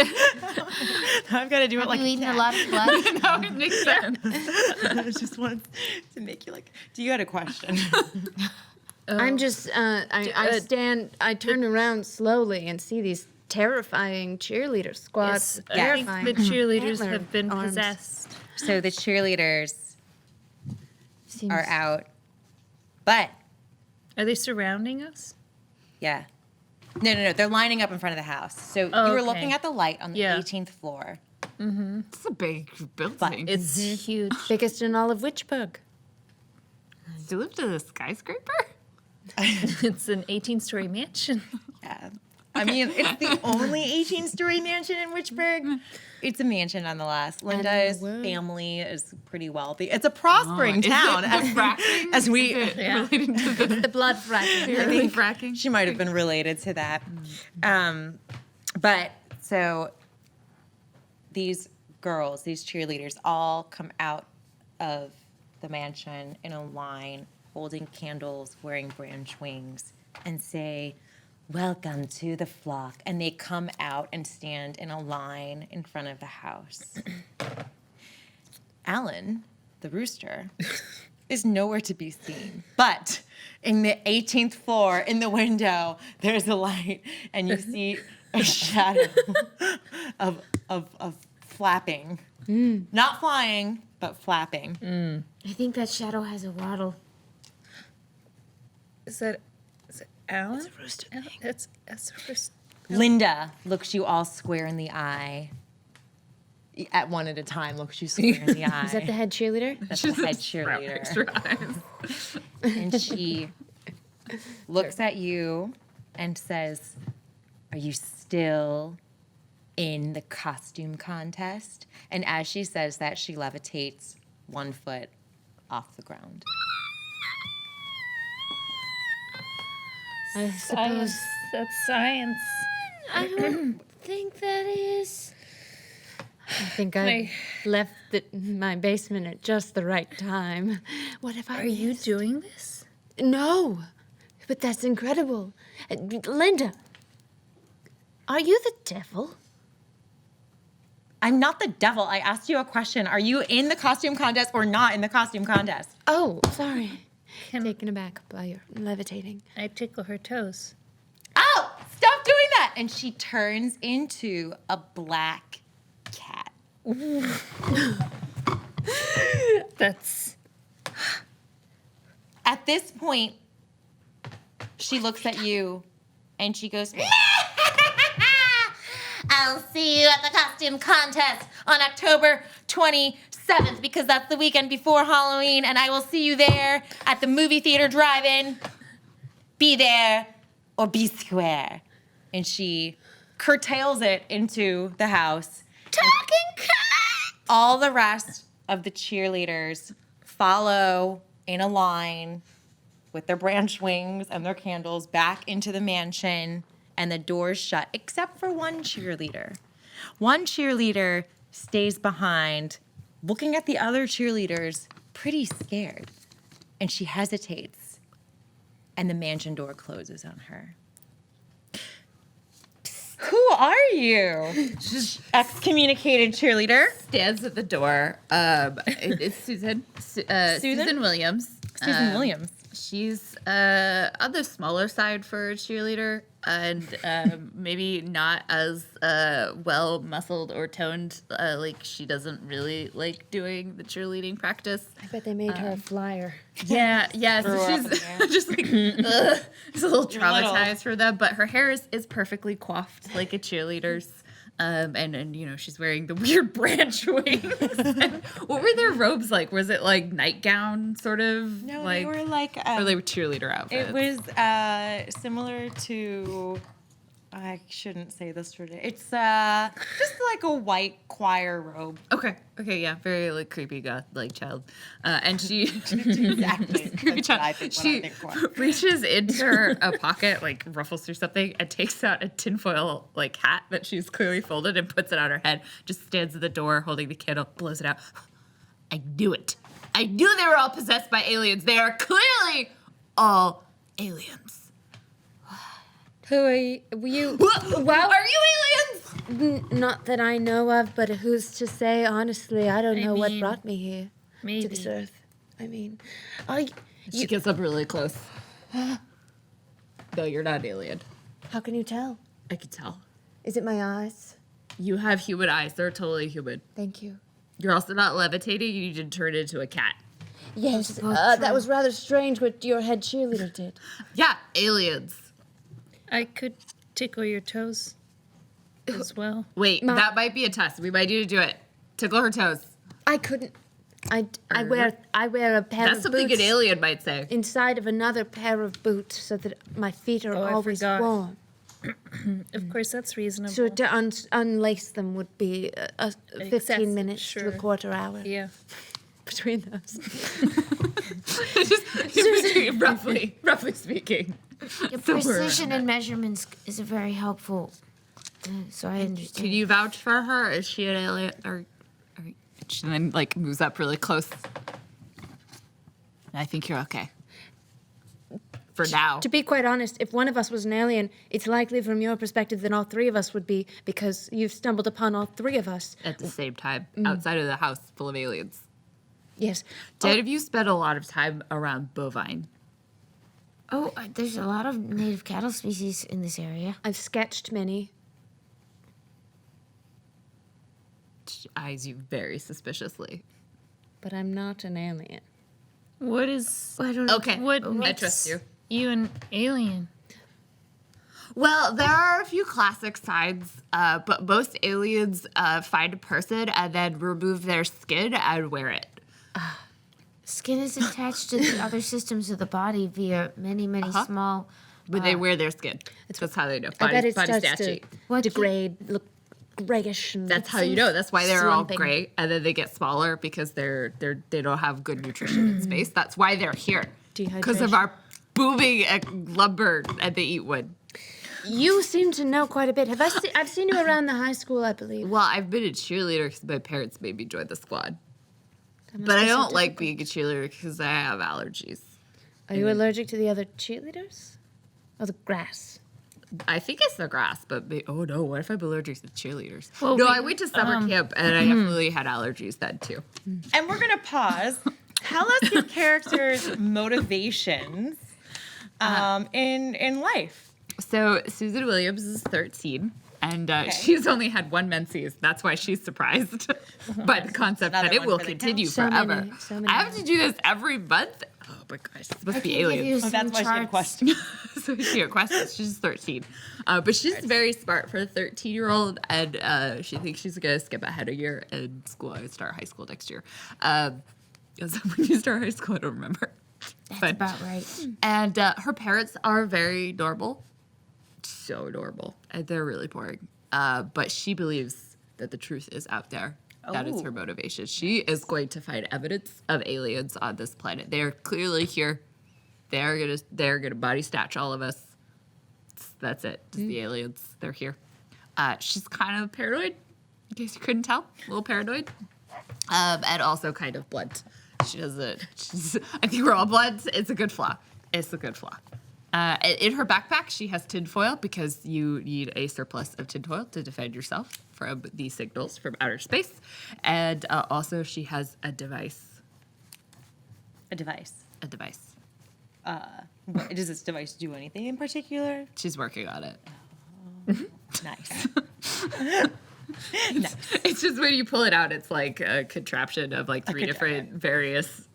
I've got to do it Have like you eaten a that. lot of blood? No, it makes sense. I just wanted to make you like. Do you had a question? I'm just, I turn around slowly and see these terrifying cheerleader squads. I think the cheerleaders Antler have been arms. possessed. So the cheerleaders Seems- are out, but Are they surrounding us? yeah. No. They're lining up in front of the house. So Oh, you were okay. looking at the light on the Yeah. 18th floor. It's a big building. It's huge. biggest in all of Whichburg. Do you live in a skyscraper? It's an 18-story mansion. Yeah. I mean, it's the only 18-story mansion in Whichburg. It's a mansion nonetheless. Linda's family is pretty wealthy. It's a prospering town. As we Relating to the The blood fracking. fracking? She might have been related to that. But so these girls, these cheerleaders, all come out of the mansion in a line, holding candles, wearing branch wings, and say, "Welcome to the flock." And they come out and stand in a line in front of the house. Alan, the rooster, is nowhere to be seen. But in the 18th floor, in the window, there's a light, and you see a shadow of flapping. Not flying, but flapping. I think that shadow has a waddle. Is it Alan? It's a rooster. It's a rooster. Linda looks you all square in the eye. At one at a time, looks you square in the eye. Is that the head cheerleader? That's the head cheerleader. And she looks at you and says, "Are you still in the costume contest?" And as she says that, she levitates 1 foot off the ground. I suppose. That's science. I don't think that is. I think I left my basement at just the right time. What have I Are you missed? doing this? No, but that's incredible. Linda, are you the devil? I'm not the devil. I asked you a question. Are you in the costume contest or not in the costume contest? Oh, sorry. taken aback by your levitating. I tickle her toes. Oh, stop doing that! And she turns into a black cat. That's At this point, she looks at you and she goes, I'll see you at the costume contest on October 27th because that's the weekend before Halloween, and I will see you there at the movie theater drive-in. Be there or be square. And she curtails it into the house. Talking cat! All the rest of the cheerleaders follow in a line with their branch wings and their candles back into the mansion, and the doors shut, except for one cheerleader. One cheerleader stays behind, looking at the other cheerleaders, pretty scared. And she hesitates, and the mansion door closes on her. Who are you? She's excommunicated cheerleader. Stands at the door. It's Susan. Susan Williams. Susan Williams. She's on the smaller side for a cheerleader, and maybe not as well muscled or toned. Like she doesn't really like doing the cheerleading practice. I bet they made her a flyer. Yeah. So she's just like it's a little traumatized for them. But her hair is perfectly coiffed like a cheerleader's. And you know, she's wearing the weird branch wings. And what were their robes like? Was it like nightgown sort of? No, like, they were like or they were cheerleader outfits? it was similar to. I shouldn't say this today. It's just like a white choir robe. Okay, yeah, very like creepy goth like child, and she Exactly. creepy That's what I child. think when I She think choir. reaches into a pocket, like ruffles through something, and takes out a tinfoil like hat that she's clearly folded and puts it on her head. Just stands at the door holding the candle, blows it out. I knew it. I knew they were all possessed by aliens. They are clearly all aliens. Who are you? Well, are you aliens? Not that I know of, but who's to say? Honestly, I don't know what mean, brought me here to maybe. this earth. I mean, I. She gets up really close. No, you're not an alien. How can you tell? I can tell. Is it my eyes? You have human eyes. They're totally human. Thank you. You're also not levitating. You did turn into a cat. Yes, that was rather strange what your head cheerleader did. Yeah, aliens. I could tickle your toes as well. Wait, that might be a test. We might need to do it. Tickle her toes. I couldn't. I wear a pair That's of something boots an alien might say. inside of another pair of boots so that my feet are Oh, I always forgot. warm. Of course, that's reasonable. So to unlace them would be 15 Excessive, minutes to a sure. quarter hour Yeah. between those. Just roughly speaking. Your So we're- precision in measurements is very helpful. So I understand. Can you vouch for her? Is she an alien? Or she then like moves up really close. I think you're okay. For now. To be quite honest, if one of us was an alien, it's likely from your perspective that all three of us would be because you've stumbled upon all three of us. At the same time, outside of the house full of aliens. Yes. Did have you spent a lot of time around bovine? Oh, there's a lot of native cattle species in this area. I've sketched many. She eyes you very suspiciously. But I'm not an alien. What is? I don't know. Okay, What I makes trust you. you an alien? Well, there are a few classic signs, but most aliens find a person and then remove their skin and wear it. Skin is attached to the other systems of the body via many small. But they wear their skin. That's how they know. I bet it body starts statue. to degrade, look grayish. And That's how you know. That's why they're all slumping. gray, and then they get smaller because they don't have good nutrition in space. That's why they're here. Because of Dehydration. our booming lumber, and they eat wood. You seem to know quite a bit. I've seen you around the high school, I believe. Well, I've been a cheerleader because my parents made me join the squad. That must But I be so don't like difficult. being a cheerleader because I have allergies. Are you allergic to the other cheerleaders? Or the grass? I think it's the grass, but oh no, what if I'm allergic to cheerleaders? Well, No, we- I went to summer camp and I definitely had allergies then too. And we're gonna pause tell us your character's motivations in life. So Susan Williams is 13. And she's only had one menses. That's why she's surprised by the concept that it will continue forever. So many I have to do this every month. Oh my gosh, it's supposed to be aliens. That's why she had questions. So she had questions. She's 13. But she's very smart for a 13-year-old. And she thinks she's going to skip ahead a year in school and start high school next year. Because when you start high school, I don't remember. That's about right. And her parents are very normal. So adorable. And they're really boring. But she believes that the truth is out there. That is her motivation. She is going to find evidence of aliens on this planet. They are clearly here. They're gonna body snatch all of us. That's it. Just the aliens. They're here. She's kind of paranoid, in case you couldn't tell. A little paranoid. And also kind of blunt. She doesn't. I think we're all blunt. It's a good flaw. It's a good flaw. In her backpack, she has tinfoil because you need a surplus of tinfoil to defend yourself from the signals from outer space. And also, she has a device. A device. A device. Does this device do anything in particular? She's working on it. Nice. It's just when you pull it out, it's like a contraption of like three different various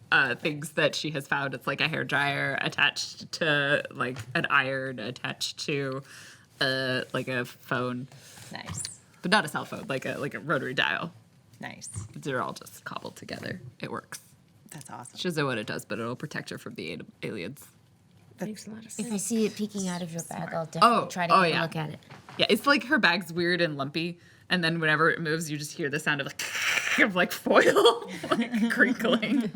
things that she has found. It's like a hairdryer attached to like an iron attached to like a phone, Nice. but not a cell phone, like a rotary dial. Nice. They're all just cobbled together. It works. That's awesome. She doesn't know what it does, but it'll protect her from the aliens. Makes a lot of sense. If I see it peeking out of your bag, I'll definitely try to get a look at it. Yeah, it's like her bag's weird and lumpy, and then whenever it moves, you just hear the sound of like of like foil like crinkling.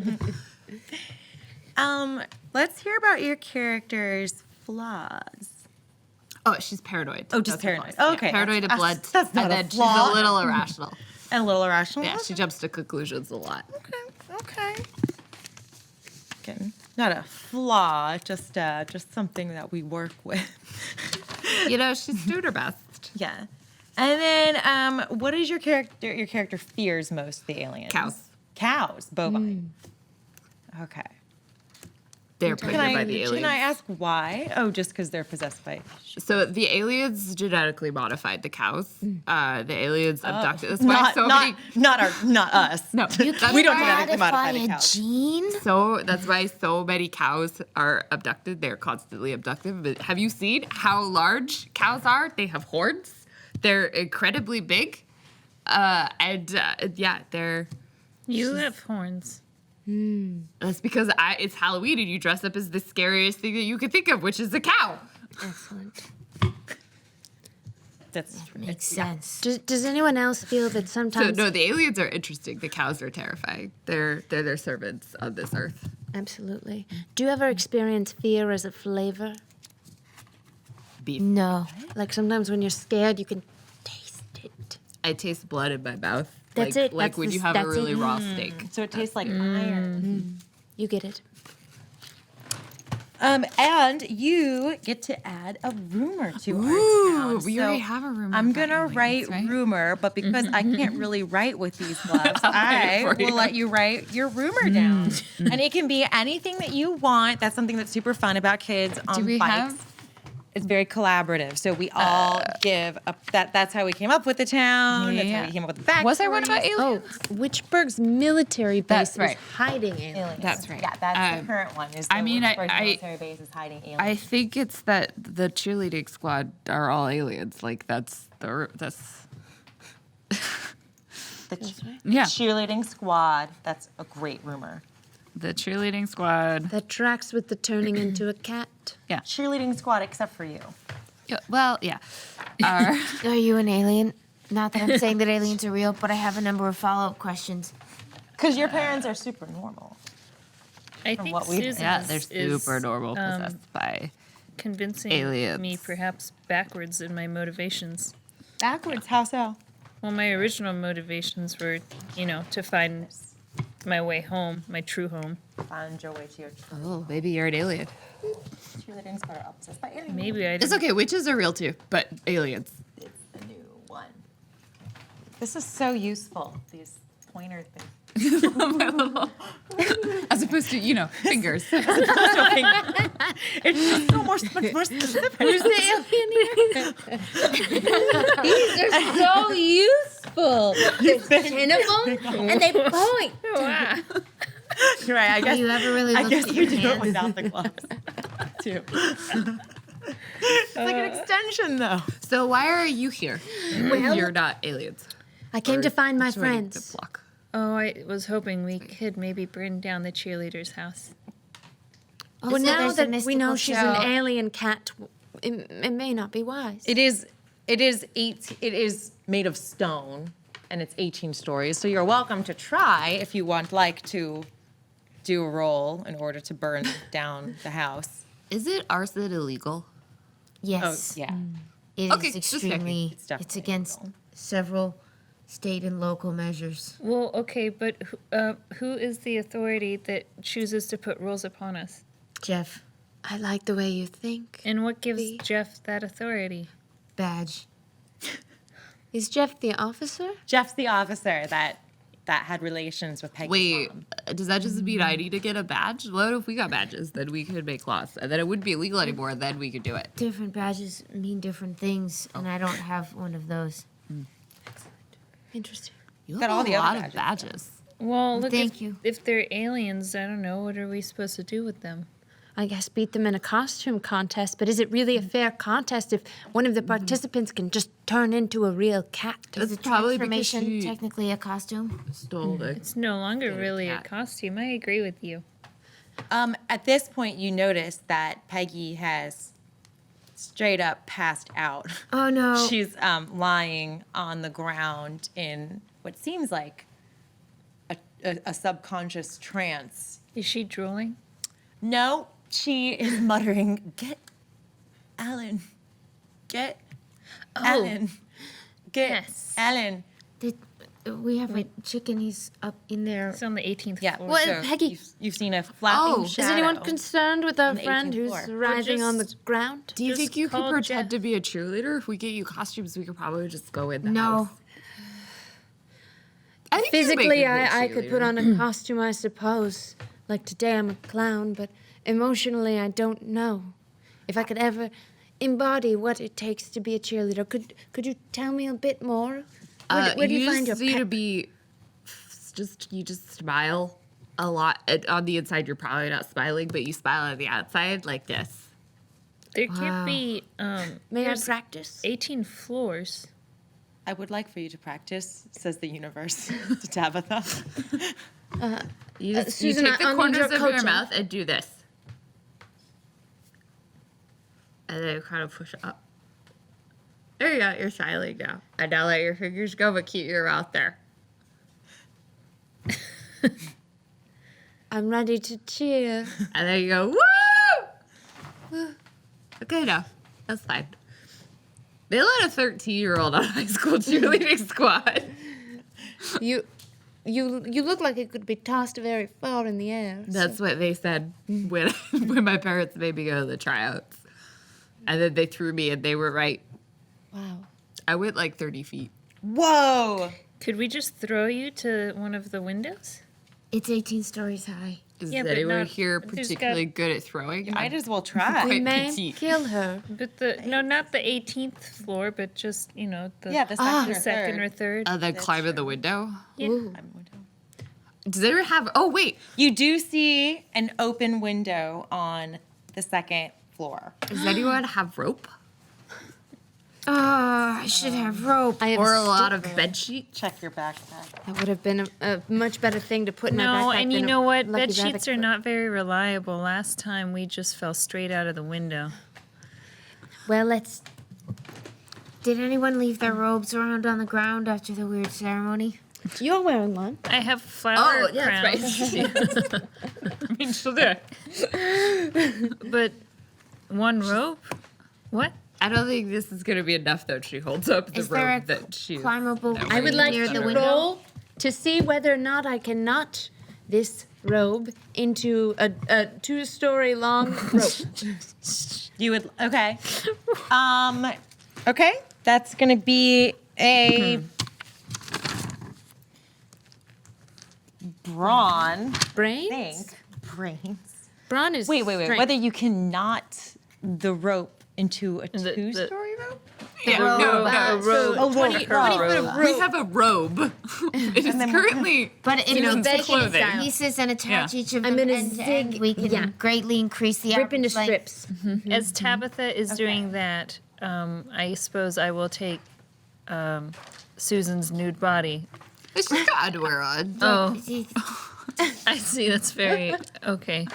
Let's hear about your character's flaws. Oh, she's paranoid. Oh, just That's her paranoid. flaws. Okay. Yeah, paranoid and blunt. That's not and a then flaw. she's a little irrational. And a little irrational. Yeah, she jumps to conclusions a lot. Okay. Okay. Not a flaw, just something that we work with. You know, she's doing her best. Yeah. And then, what is your character? Your character fears most the aliens. Cows. Cows. Bovine. Okay. They're put here by the aliens. Can I ask why? Oh, just because they're possessed by. So the aliens genetically modified the cows. The aliens abducted. That's Not, why not us. No, You can We don't genetically modify modify the a cows. gene? So that's why so many cows are abducted. They're constantly abducted. But have you seen how large cows are? They have horns. They're incredibly big. Yeah, they're. You have horns. That's because it's Halloween and you dress up as the scariest thing that you could think of, which is a cow. Excellent. That's Makes sense. Does anyone else feel that So sometimes? no, the aliens are interesting. The cows are terrifying. They're their servants on this earth. Absolutely. Do you ever experience fear as a flavor? Beef. No. Like sometimes when you're scared, you can taste it. I taste blood in my mouth. That's like, it. Like That's when the- you have a that's really it. raw steak. so it tastes like iron. You get it. And you get to add a rumor to our town. we already have a rumor I'm about gonna aliens, write right? rumor, but because I can't really write with these gloves, write I it for will you. let you write your rumor down. And it can be anything that you want. That's something that's super fun about kids on we bikes. have- It's very collaborative. So we all give up that's how we came up with the town. That's how Yeah. we came up with the backstory. Was there one about aliens? Oh, Whichburg's military base That's right. is hiding aliens. aliens? That's right. Yeah, that's the current one. Is the I mean, Whichburg I- military base is hiding aliens. I think it's that the cheerleading squad are all aliens. Like that's the yeah. cheerleading squad. That's a great rumor. The cheerleading squad. That tracks with the turning into a cat. Yeah. Cheerleading squad, except for you. Yeah, well, yeah. Are Are you an alien? Not that I'm saying that aliens are real, but I have a number of follow-up questions. Because your parents are super normal. I think what we- Susan yeah, they're is super normal possessed by. convincing aliens. me perhaps backwards in my motivations. Backwards, how so? Well, my original motivations were, to find my way home, my true home. Find your way to your Oh, maybe you're an alien. cheerleading squad are obsessed by aliens. Maybe I It's didn't. okay. Witches are real too, but aliens. It's the new one. This is so useful, these pointer things. As opposed to, fingers. It's just so much more specific. Who's the alien here? These are so useful. There's 10 of them, and they point. Wow. Right, I guess. you ever really I looked guess at you your do it hands? without the gloves, too. It's like an extension, though. So why are you here? Well- You're not aliens. I came to find my Just ready to friends. pluck. Oh, I was hoping we could maybe burn down the cheerleader's house. Well, So now there's a that we know mystical she's an show. alien cat, it may not be wise. It is made of stone, and it's 18 stories. So you're welcome to try if you want, to do a roll in order to burn down the house. Is it arson illegal? Yes. Oh, yeah. It Okay, is just checking. extremely. It's definitely It's against illegal. several state and local measures. Well, okay, but who is the authority that chooses to put rules upon us? Jeff, I like the way you think. And what gives The- Jeff that authority? badge. Is Jeff the officer? Jeff's the officer that had relations with Peggy's Wait, mom. does that just mean I need to get a badge? What if we got badges? Then we could make laws. And then it wouldn't be illegal anymore. Then we could do it. Different badges mean different things, and I don't have one of those. Interesting. You Got have all a the other lot of badges, badges. Well, look, Thank you. if they're aliens, I don't know, what are we supposed to do with them? I guess beat them in a costume contest, but is it really a fair contest if one of the participants can just turn into a real cat? That's Is probably because transformation she technically a costume? stole the. It's no longer Get a really a cat. costume. I agree with you. At this point, you notice that Peggy has straight up passed out. Oh no. She's lying on the ground in what seems like a subconscious trance. Is she drooling? No, she is muttering, "Get Alan, get Alan, get yes. Alan." We have a chicken. He's up in there. It's on the 18th Yeah, floor. What? so Peggy- you've seen a flapping Oh. Is shadow. Is anyone concerned with our on the friend 18th who's floor. writhing on the just- ground? Do you Just think you could call pretend Jeff. to be a cheerleader? If we get you costumes, we could probably just go in the No. house. I think you make Physically, a good I could put cheerleader. on a costume, I suppose. Like today, I'm a clown, but emotionally, I don't know if I could ever embody what it takes to be a cheerleader. Could you tell me a bit more? Where do you find your just need to pep? be you just smile a lot. On the inside, you're probably not smiling, but you smile on the outside like this. There can't be May I there's practice? 18 floors. I would like for you to practice, says the universe to Tabitha. You Susan, take the I'll need corners your of your coaching. mouth and do this, and then kind of push up. There you go. You're smiling now, and now let your fingers go, but keep your mouth there. I'm ready to cheer. And then you go, woo! Okay, no, that's fine. They let a 13-year-old on a high school cheerleading squad. You look like it could be tossed very far in the air. That's what they said when when my parents made me go to the tryouts. And then they threw me, and they were right. Wow. I went like 30 feet. Whoa! Could we just throw you to one of the windows? It's 18 stories high. Is Yeah, but anyone not- here there's particularly good at throwing? You might I'm as well try. We Quite may petite. kill her. But not the 18th floor, but just, the, Yeah, the second, the or second third. or third. then climb in the window. Yeah. Ooh. Does anyone have? Oh wait, You do see an open window on the second floor. does anyone have rope Oh, I should have rope. I have or a lot stick. of bed sheet? Check your backpack. That would have been a much better thing to put in my No, backpack. and you than a know what? lucky Bed sheets rabbit are foot. not very reliable. Last time we just fell straight out of the window. Well, Did anyone leave their robes around on the ground after the weird ceremony? You're wearing one. I have flower crowns. right. I mean, she'll do it. But one rope? What? I don't think this is going to be enough, though. She holds up the Is there rope a that she. climbable that I would like near to the window? roll to see whether or not I can knot this robe into a 2-story long rope. You would okay. Okay, that's gonna be a brawn. Brains? Think brains. Brawn is Wait. strength. Whether you can knot the rope into a The- two-story rope? Yeah, robe. no. A robe. Oh, 20 robe. We have a robe. It is currently But if know, we beg take it clothing. in pieces and attach Yeah. each of I'm them gonna end to end, zig- we can yeah. greatly increase the Rip into average length. strips. As Tabitha is doing that, I suppose I will take Susan's nude body. she's got underwear on. Oh, I see. That's very okay.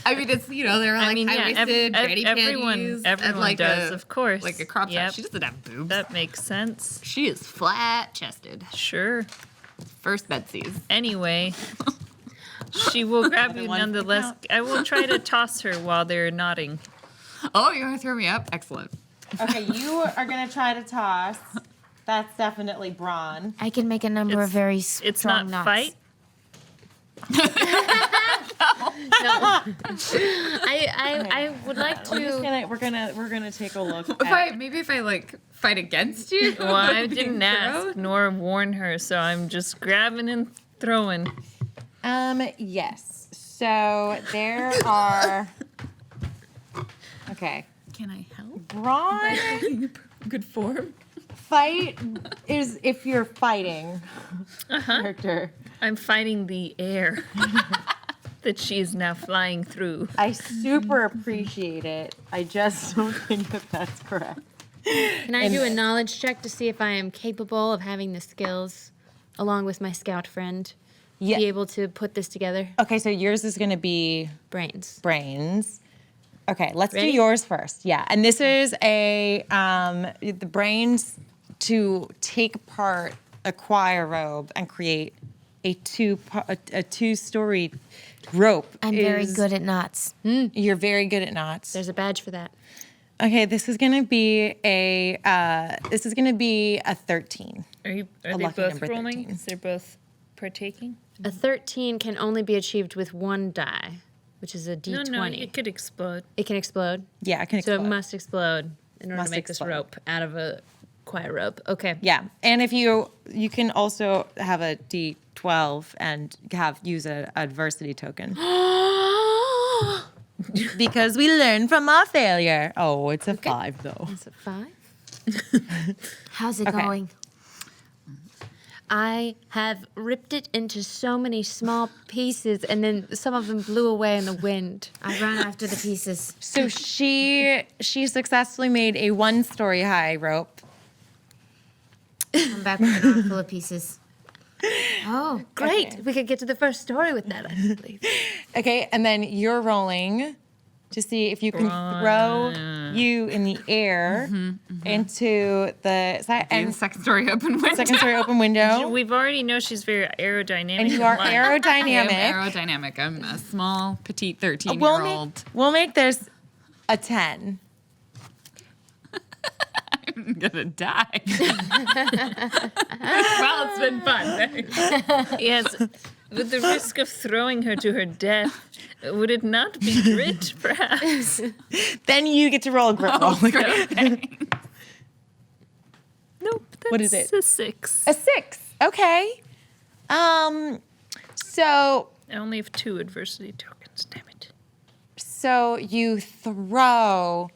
I mean, it's they're like high-waisted, granny panties, everyone and like does, a, of course. like a crop top. Yep. She doesn't have boobs. That makes sense. She is flat-chested. Sure. First bedsies. Anyway, she will grab you one nonetheless. count. I will try to toss her while they're nodding. Oh, you want to throw me up? Excellent. Okay, you are gonna try to toss. That's definitely brawn. I can make a number of very It's strong not knots. fight. I would like to. We're gonna take a look. If I like fight against you. Well, I didn't Throw? ask nor warn her, so I'm just grabbing and throwing. Yes. So there are. Okay. Can I help? Brawn Good form. fight is if you're fighting character. I'm fighting the air that she is now flying through. I super appreciate it. I just don't think that that's correct. Can I do a knowledge check to see if I am capable of having the skills, along with my scout friend, Yeah. be able to put this together? Okay, so yours is gonna be Brains. brains. Okay, let's Ready? do yours first. Yeah, and this is the brains to take apart a choir robe and create a two-story rope. I'm very good at knots. You're very good at knots. There's a badge for that. Okay, this is gonna be a 13. Are they lucky both number rolling? 13. Because they're both partaking? A 13 can only be achieved with one die, which is a D20. No, it could explode. It can explode. Yeah, I can So explode. it must explode in order Must to make explode. this rope out of a choir rope. Okay. Yeah, and if you can also have a D12 and use an adversity token because we learn from our failure. Oh, it's a 5 though. It's a 5. How's it Okay. going? I have ripped it into so many small pieces, and then some of them blew away in the wind. I run after the pieces. So she successfully made a 1-story high rope. I'm back with an armful of pieces. Oh, Great. Okay. We could get to the first story with that, I believe. Okay, and then you're rolling to see if you can throw you in the air into the And and second story open window. second story open window. We've already know she's very aerodynamic. And you are light. I am aerodynamic. aerodynamic. I'm a small, petite 13-year-old. We'll make this a 10. I'm gonna die. Well, it's been fun. Yes, with the risk of throwing her to her death, would it not be grit, perhaps? Then you get to roll a grit roll. Nope. That's What is it? A 6. A 6. Okay. So I only have 2 adversity tokens. Damn it. so you throw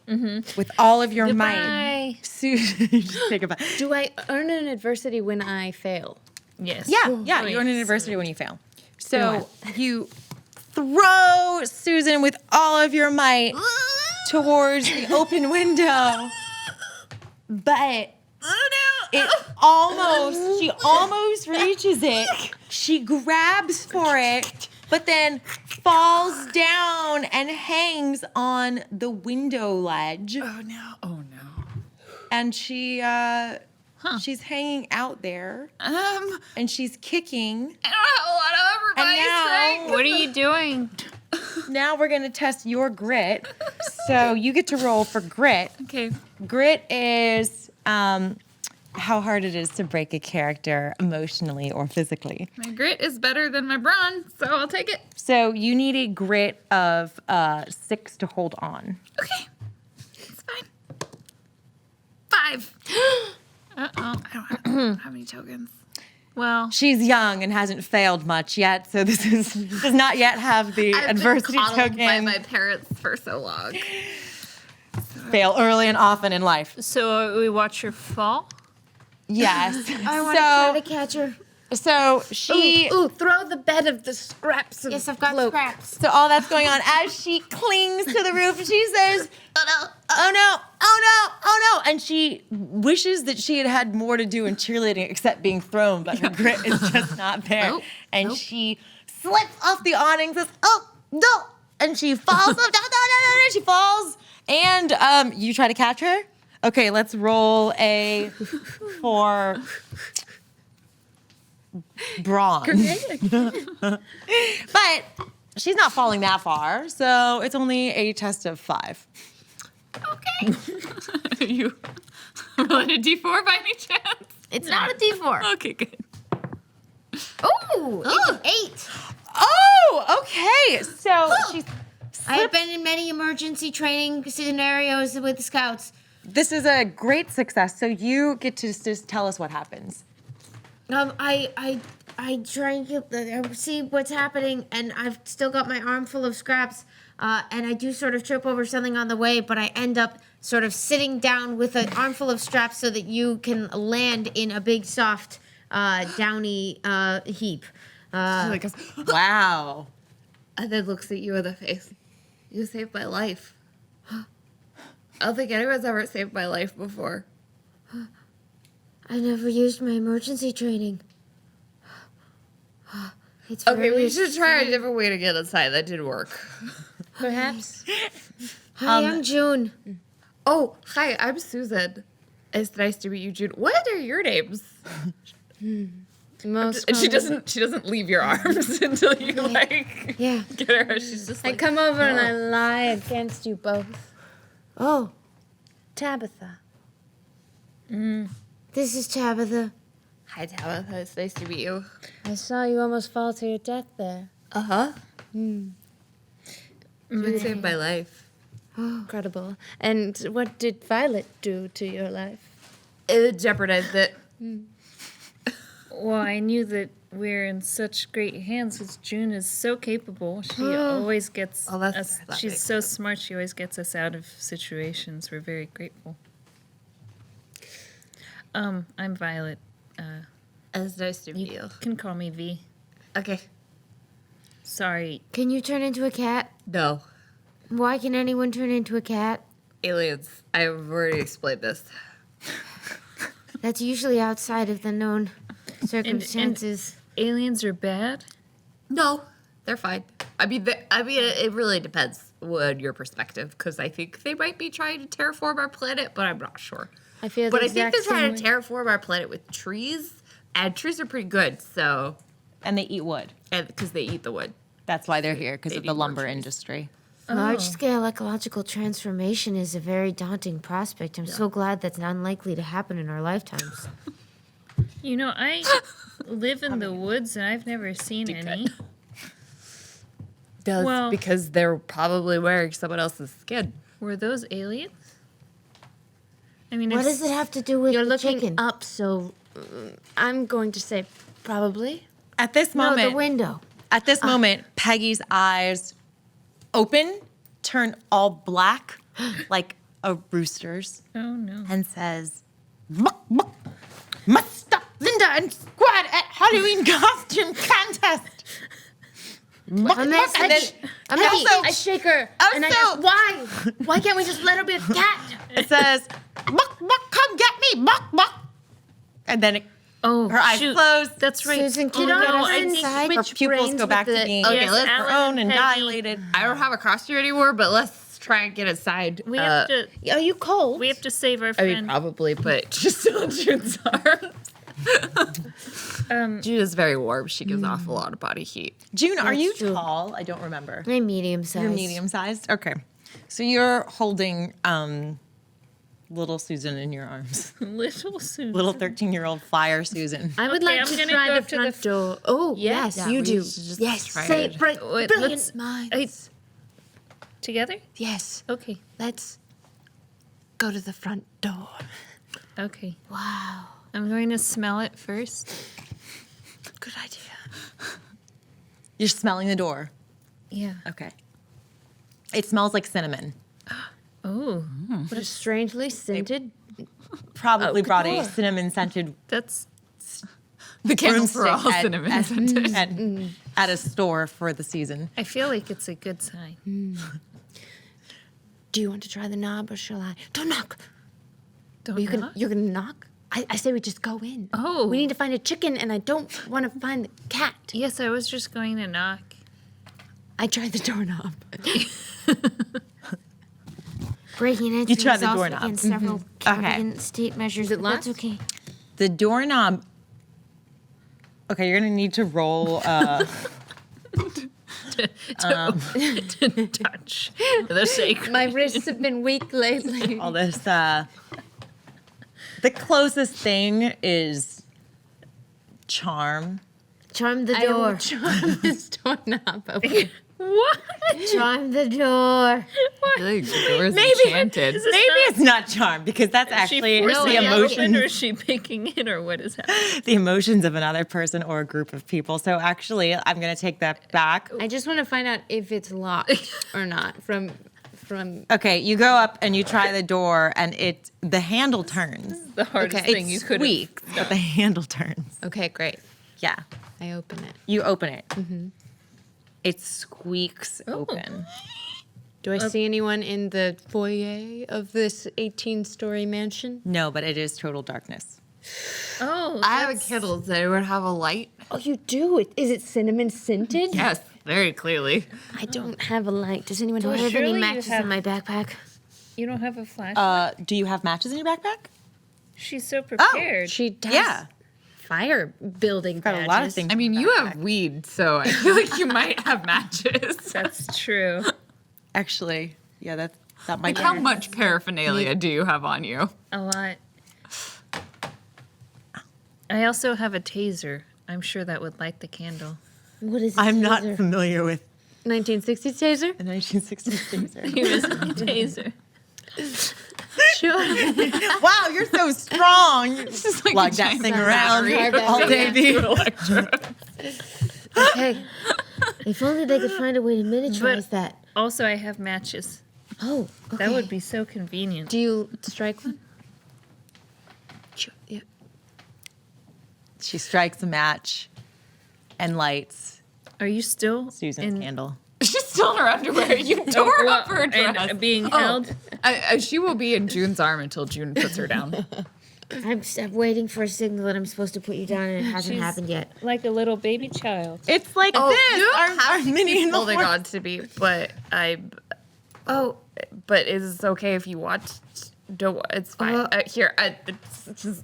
with all of your might. Goodbye. Just take a bite. Do I earn an adversity when I fail? Yes. Yeah, Oh, you earn an yes. adversity when you fail. So you throw Susan with all of your might towards the open window, but she almost reaches it. She grabs for it, but then falls down and hangs on the window ledge. Oh no. And she's hanging out there, and she's kicking. I don't have a lot of upper body And now- strength. What are you doing? Now we're gonna test your grit. So you get to roll for grit. Okay. Grit is how hard it is to break a character emotionally or physically. My grit is better than my brawn, so I'll take it. So you need a grit of 6 to hold on. Okay. It's fine. 5. Uh-oh. I don't have any tokens. Well, She's young and hasn't failed much yet, so does not yet have the adversity token. by my parents for so long. Fail early and often in life. so we watch her fall. Yes. I want to try to catch her. So she. Ooh, throw the bed of the scraps of Yes, I've got cloak. scraps. So all that's going on as she clings to the roof, she says, "Oh no! Oh no! Oh no! Oh no!" And she wishes that she had had more to do in cheerleading except being thrown, but her grit is just not there. Nope. And she slips off the awning, says, "Oh no!" And she falls. No, no, no, no, no! She falls. And you try to catch her. Okay, let's roll a for brawn. But she's not falling that far, so it's only a test of 5. Are you rolling a D4 by any chance? It's not a D4. Okay, good. Ooh, it's an 8. Oh, okay. So she's. I have been in many emergency training scenarios with the scouts. This is a great success. So you get to just tell us what happens. I try and I see what's happening, and I've still got my arm full of scraps, and I do sort of trip over something on the way, but I end up sort of sitting down with an armful of straps so that you can land in a big, soft, downy heap. Wow. And then looks at you in the face. You saved my life. I don't think anyone's ever saved my life before. I never used my emergency training. It's Okay, very we should try a different way to get inside. That didn't work. Perhaps. Hi, I'm June. Oh, hi, I'm Susan. It's nice to meet you, June. What are your names? Most And she common. doesn't leave your arms until you Yeah. get her. She's just I like, come over and I lie against you both. Oh, Tabitha. this is Tabitha. hi Tabitha, it's nice to meet you. I saw you almost fall to your death there. Uh-huh. You saved my life. Incredible. And what did Violet do to your life? It jeopardized it. Well, I knew that we're in such great hands because June is so capable. She always gets Oh, that's- us. that She's makes so smart. She always gets us out of situations. We're very grateful. I'm Violet. It's nice to meet You you. can call me V. Okay. Sorry. Can you turn into a cat? No. Why can anyone turn into a cat? Aliens. I've already explained this. That's usually outside of the known circumstances. Aliens are bad. No, they're fine. I mean, it really depends on your perspective, because I think they might be trying to terraform our planet, but I'm not sure. I feel But the I think exact they're trying to same way. terraform our planet with trees, and trees are pretty good, so, And they eat wood. and because they eat the wood. That's why they're here, because They of need the more lumber trees. industry. Large-scale ecological transformation is a very daunting prospect. I'm so glad that's unlikely to happen in our lifetimes. You know, I live in the woods and I've never seen any. That's Well- because they're probably wearing someone else's skin. Were those aliens? I mean, What does it have to do with You're the looking chicken? up, so I'm going to say probably. At this No, moment, the window. At this moment, Peggy's eyes open, turn all black, like a rooster's, Oh no. and says, "Buck, buck, must stop Linda and Squad at Halloween costume contest." Buck, I'm buck, and then I shake her and I Also- ask, why? Why can't we just let her be a cat? it says, "Buck, buck, come get me, buck, buck." And then Oh, her eyes shoot. close. That's right. Susan, can Oh, you get no, us I think inside? Her pupils go back to being Okay, Yes, let's Alan grown and Peggy. dilated. I don't have a costume anymore, but let's try and get inside. We have to. Are you cold? We have to save our I friend. mean, probably, but just on June's arms. June is very warm. She gives off a lot of body heat. June, are you true. tall? I don't remember. I'm medium-sized. You're medium sized? Okay. So you're holding little Susan in your arms. Little Susan. Little 13-year-old fire Susan. I would Okay, like I'm to gonna try go the to the front door. Oh, yes, Yeah, you we do. should just Yes, try say it. it. Brilliant, Wait, brilliant let's- minds. Together? Yes, Okay. let's go to the front door. Okay. Wow. I'm going to smell it first. good idea. You're smelling the door. Yeah. Okay. It smells like cinnamon. Oh, What a strangely scented. Probably brought a door. cinnamon scented that's The candles were all broomstick cinnamon scented. at a store for the season. I feel like it's a good sign. Do you want to try the knob or shall I? Don't knock. Don't You're knock? gonna knock? I say we just go in. Oh. We need to find a chicken, and I don't want to find the cat. Yes, I was just going to knock. I tried the doorknob. Breaking into You tried is the also doorknob. against several Okay. Canadian state measures. it but that's locked? okay. The doorknob. Okay, you're gonna need to roll. To touch the sacred. My wrists have been weak lately. All this. The closest thing is charm. Charm the I will door. charm this doorknob open. What? Charm the door. I feel like the door's Maybe- enchanted. Maybe it's not charm because that's actually forcing the it open, emotion. or is she picking it, or what is happening? The emotions of another person or a group of people. So actually, I'm going to take that back. I just want to find out if it's locked or not from. Okay, you go up and you try the door, and the handle turns. The hardest Okay. thing It you could have. squeaks, but the handle turns. Okay, great. Yeah, I open it. you open it. It squeaks open. Do I see anyone in the foyer of this 18-story mansion? No, but it is total darkness. Oh, I have a candle. Does anyone have a light? Oh, you do? Is it cinnamon scented? Yes, very clearly. I don't have a light. Does anyone Do I have have any surely you matches have- in my backpack? you don't have a flashlight. Do you have matches in your backpack? She's so prepared. She does. Yeah. Fire building Got a lot of badges. things. I mean, you have weed, so I feel like you might have matches. That's true. Actually, yeah, that might Like, be. how much paraphernalia do you have on you? A lot. I also have a taser. I'm sure that would light the candle. What is a I'm not taser? familiar with 1960s taser? the 1960s taser. He was a taser. Sure. Wow, you're so strong. You Just like lug a that giant thing around battery. all day, B. Okay. If only they could find a way to miniaturize that. Also, I have matches. Oh, okay. That would be so convenient. Do you strike one? Sure. Yeah. She strikes a match and lights Are you still Susan's candle. She's still in her underwear. You tore up her dress. and being held? She will be in June's arm until June puts her down. I'm waiting for a signal that I'm supposed to put you down, and it hasn't She's- happened yet. Like a little baby child. It's like this. Our mini in the Holding morning. on to me, but Oh, but is it okay if you watch? Don't. It's fine. Here, it's just.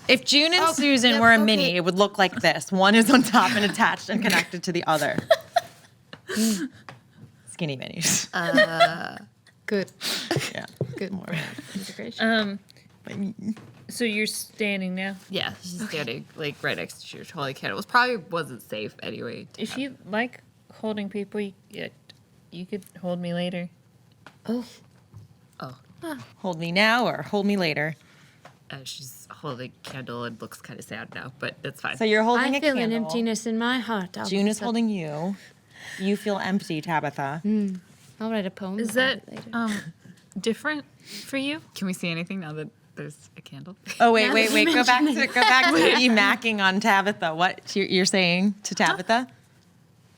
If June and Susan were a mini, okay. it would look like this. One is on top and attached and connected to the other. Skinny minis. Good. Yeah. Good. More integration. So you're standing now. Yeah, she's standing like right next to your holy candle. It probably wasn't safe anyway. If you like holding people, you could hold me later. oh, Hold me now or hold me later. She's holding a candle and looks kind of sad now, but it's fine. So you're holding I a feel candle. an emptiness in my heart. June is holding you. You feel empty, Tabitha. I'll write a poem. Is about that it later. different for you? Can we see anything now that there's a candle? Oh wait. Go back to you macking on Tabitha. What you're saying to Tabitha?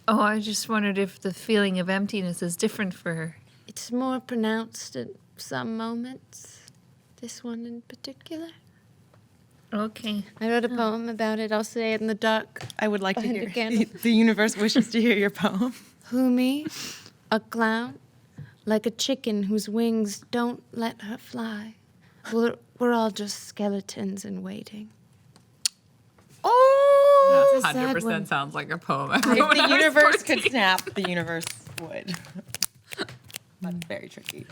Oh, I just wondered if the feeling of emptiness is different for her. It's more pronounced at some moments. This one in particular. Okay. I wrote a poem about it. I'll say it in the dark. I would like to Behind hear. the candle. The universe wishes to hear your poem. Who me? A clown? Like a chicken whose wings don't let her fly. We're all just skeletons in waiting. Oh, That's a sad 100% one. sounds like a poem. if the universe could snap, the universe would. That's very tricky.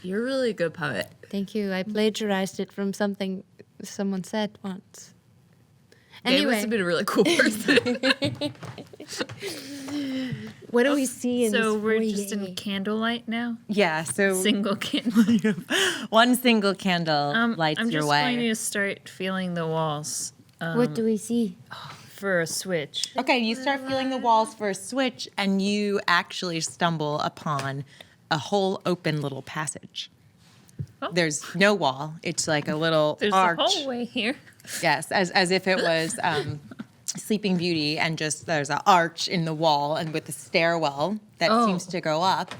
You're a really good poet. Thank you. I plagiarized it from something someone said once. Anyway. must have been a really cool person. What do we see in So this we're foyer? just in candlelight now? Yeah. So Single candle. one single candle lights I'm your just way. going to start feeling the walls. What do we see? for a switch. Okay, you start feeling the walls for a switch, and you actually stumble upon a whole open little passage. Oh. There's no wall. It's like a little There's arch. a hallway here. Yes, as if it was Sleeping Beauty, and just there's an arch in the wall, and with a stairwell that seems to go up.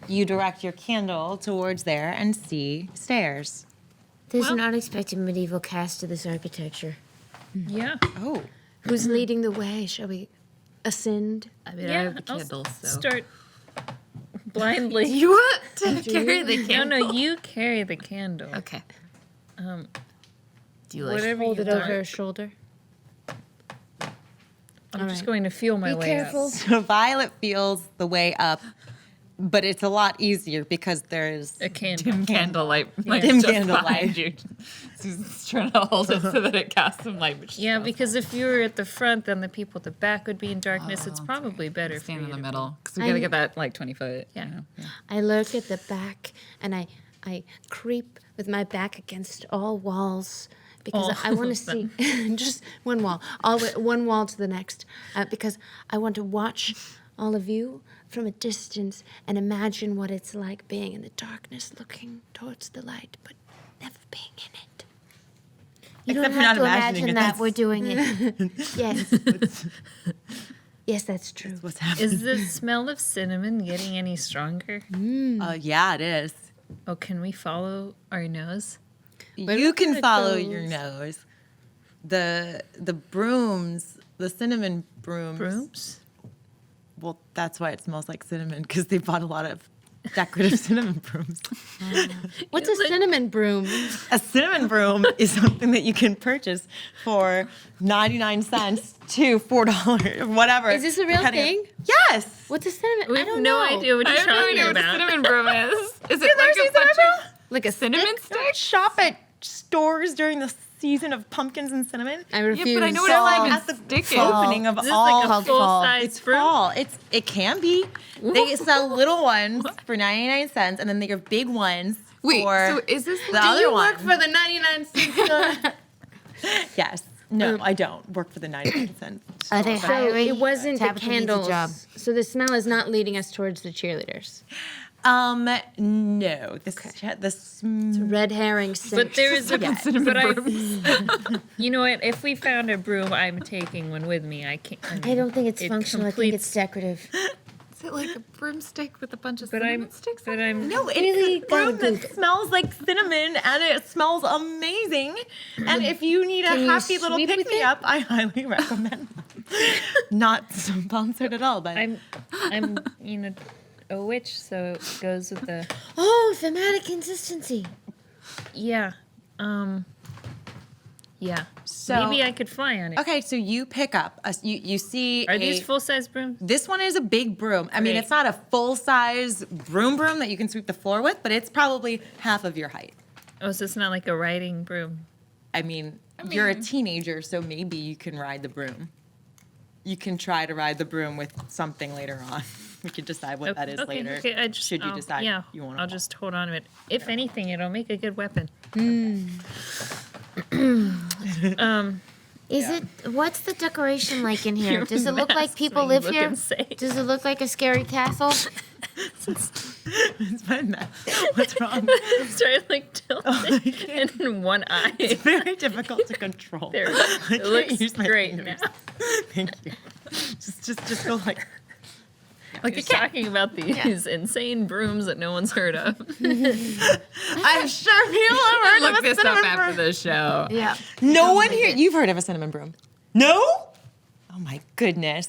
You direct your candle towards there and see stairs. There's an unexpected medieval cast to this architecture. Yeah. Oh. Who's leading the way? Shall we ascend? I mean, I Yeah. have the I'll candles, so. start blindly. You want to carry the No, candle? no, you carry the candle. Okay. Do you like? Whatever Hold you it over want. her shoulder. I'm just going to feel my way up. So Violet feels the way up, but it's a lot easier because there's A candle. Dim candlelight, like Dim just candlelight. behind you. Susan's trying to hold it so that it casts some light. But she's Yeah, not. because if you were at the front, then the people at the back would be in darkness. It's probably better for stand you in the to be- middle because we gotta get that like 20 foot. Yeah. You know? I lurk at the back and I creep with my back against all walls because I want to see just one wall, one wall to the next, because I want to watch all of you from a distance and imagine what it's like being in the darkness, looking towards the light, but never being in it. You Except don't you're have not to imagining imagine it, that that's- we're doing it. Yes. Yes, that's true. what's happening. Is the smell of cinnamon getting any stronger? Yeah, it is. Oh, can we follow our nose? You can at follow those. your nose. The brooms, the cinnamon brooms. Brooms? Well, that's why it smells like cinnamon, because they bought a lot of decorative cinnamon brooms. What's a cinnamon broom? A cinnamon broom is something that you can purchase for 99 cents to $4, whatever. Is this a real depending on- thing? Yes. What's a cinnamon? We I have don't no know. idea what I you're have no talking idea what a about. cinnamon broom is. Is it like a bunch of Like a cinnamon stick? stick? Shop at stores during the season of pumpkins and cinnamon. I Yeah, refuse. but I know what They're a like cinnamon at the stick is. opening of Is this all like a full-size It's broom? fall. It can be. They sell little ones for 99 cents, and then they have big ones Wait, for so is this the other one. for the 99 cent store? Yes. No, I don't work for the 99 cents. Are they So hiring? it wasn't the Tabitha needs a candles. job. So the smell is not leading us towards the cheerleaders. No. Red herring scent. But there is a Yes. but you know what? If we found a broom, I'm taking one with me. I can't. I don't think it's it functional. I think it's decorative. Is it like a broomstick with a bunch of But cinnamon I'm. sticks? But I'm. No, it's Really a broom gotta that smells like cinnamon, and it smells amazing. And if you need a Can you happy little sweep with pick me it? up, I highly recommend them. Not sponsored at all, but I'm. You know, a witch, so it goes with the. Oh, thematic consistency. Yeah. Yeah. So- Maybe I could fly on it. okay. So you pick up. You see. Are these full-size brooms? This one is a big broom. I mean, Great. it's not a full size broom that you can sweep the floor with, but it's probably half of your height. Oh, so it's not like a riding broom. I mean, you're a teenager, so maybe you can ride the broom. You can try to ride the broom with something later on. We can decide what that is okay, later. Okay, I just, should you I'll- decide yeah, you want to. I'll just hold on to it. If anything, it'll make a good weapon. Is it? What's the decoration like in here? Your Does it look like mask people made me live look here? insane. Does it look like a scary castle? It's my mess. What's wrong? Started like tilting, and in one eye. It's very difficult to control. There, I it can't looks use my great fingers. now. Thank you. Just go like You're talking about these insane brooms that no one's heard of. I'm sure people have heard Look of a this up cinnamon after broom. the show. Yeah. No one here. You've heard of a cinnamon broom? No? Oh my goodness.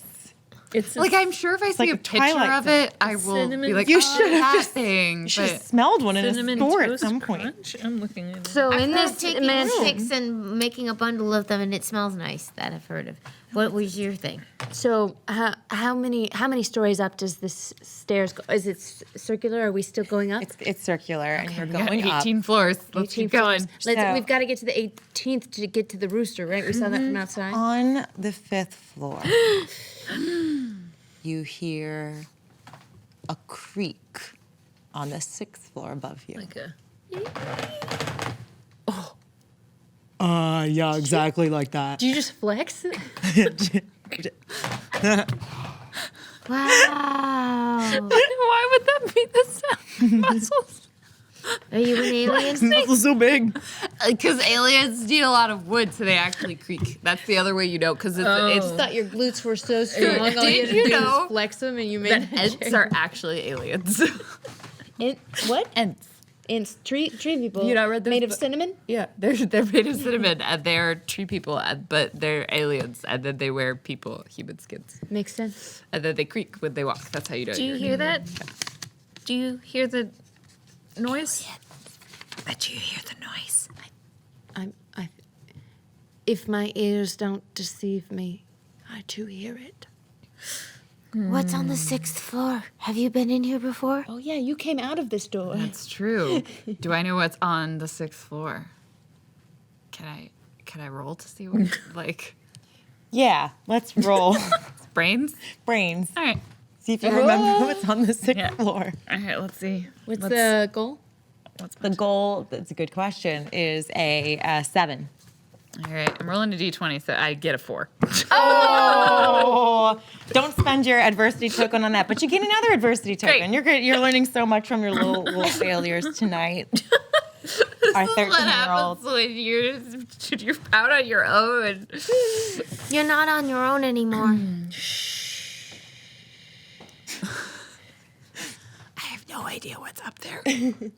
It's Like I'm sure if I see like a a picture Twilight of it, I will cinnamon be like, You oh, should have that just- thing. You should have But smelled one in a cinnamon store at toast some point. crunch. I'm looking at it. So in I've this taking man, sticks and making a bundle of them, and it smells nice. That I've heard of. What was your thing? so how many stories up does this stairs go? Is it circular? Are we still going up? It's circular, and you're we got going up. 18 floors. Let's 18 keep going. floors. So- We've got to get to the 18th to get to the rooster, right? We saw that from outside. On the 5th floor, you hear a creak on the 6th floor above you. Like a Yeah, exactly like that. Do you just flex? Wow. Why would that be the sound? Muscles. Are you an alien? Muscles so big. Because aliens need a lot of wood, so they actually creak. That's the other way you know, because it's Thought your glutes were so strong. All you had Did to you do know was flex them, and you the made that Ents joke. are actually aliens. What? Ents. Ants, tree people. You not read this made of book? cinnamon? Yeah, they're made of cinnamon, and they're tree people, but they're aliens, and then they wear human skins, Makes sense. and then they creak when they walk. That's how you know. Do you you're hear that? Do you hear the noise? Bet you hear the noise. If my ears don't deceive me, I do hear it. What's on the 6th floor? Have you been in here before? Oh yeah, you came out of this door. That's true. Do I know what's on the 6th floor? Can I roll to see what like Yeah, let's roll brains? brains. All right. See if you remember what's on the 6th Yeah. floor. All right. Let's see. What's the goal? The goal, that's a good question, is a 7. All right. I'm rolling a d20, so I get a 4. Oh, don't spend your adversity token on that, but you get another adversity token. Great. You're good. You're learning so much from your little failures tonight. Our 13-year-old. when you're out on your own. You're not on your own anymore. I have no idea what's up there.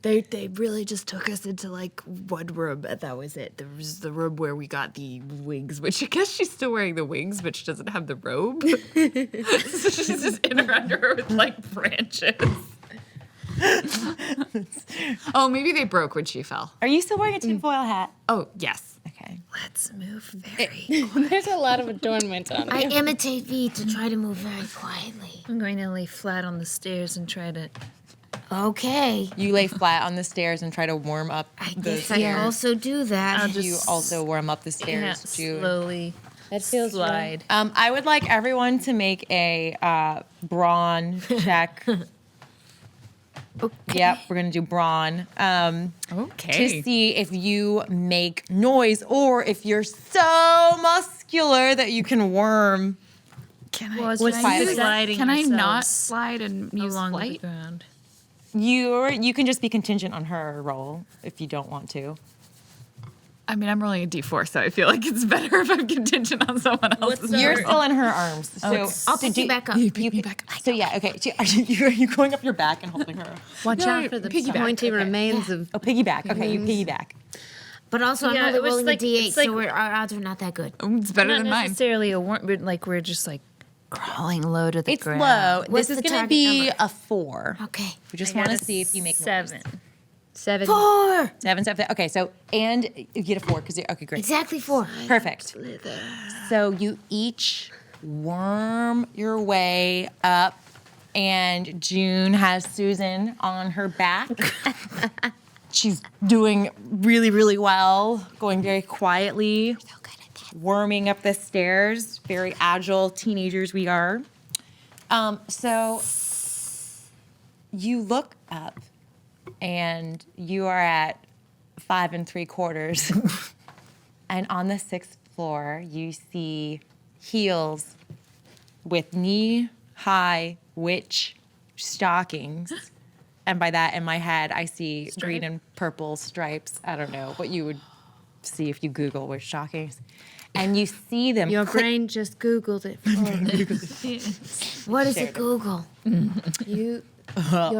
They really just took us into like one room, and that was it. There was the room where we got the wings, which I guess she's still wearing the wings, but she doesn't have the robe. So she's just in her underwear with like branches. Oh, maybe they broke when she fell. Are you still wearing a tinfoil hat? Oh, yes. Okay. Let's move very. There's a lot of adornment on I it. imitate V to try to move very quietly. I'm going to lay flat on the stairs and try to. Okay. You lay flat on the stairs and try to warm up I the guess I stairs. also do that. You also warm up the stairs, June. slowly That feels slide. I would like everyone to make a brawn check. Yep, we're gonna do brawn. Okay. To see if you make noise or if you're so muscular that you can worm. Can Well, it's With when fire. you're sliding Can I not yourselves slide and use along flight? the ground. You can just be contingent on her roll if you don't want to. I mean, I'm rolling a d4, so I feel like it's better if I'm contingent on someone else's. You're still in her arms, so I'll pick you back up. You pick me back. So yeah, okay. So are you going up your back and holding her? Watch out for the pointy remains of. Oh, piggyback. Okay, you piggyback. But also, I'm Yeah, only it was rolling like- a D8, it's like- so our odds are not that good. It's better Not than mine. necessarily a warm, but like we're just like crawling low to the It's ground. low. What's This is the going to target be number? a 4. Okay. We just I want got to a see if you make noise. 7. 7. 4. 7, 7. Okay, so and you get a 4 because okay, great. Exactly 4. Perfect. So you each worm your way up, and June has Susan on her back. She's doing really, really well, going very quietly, worming up the stairs. Very agile teenagers we are. So you look up, and you are at 5 3/4. And on the 6th floor, you see heels with knee-high witch stockings. And by that, in my head, I see green and purple stripes. I don't know what you would see if you Google witch stockings. And you see them. Your click- brain just Googled it. What is it, Google? You.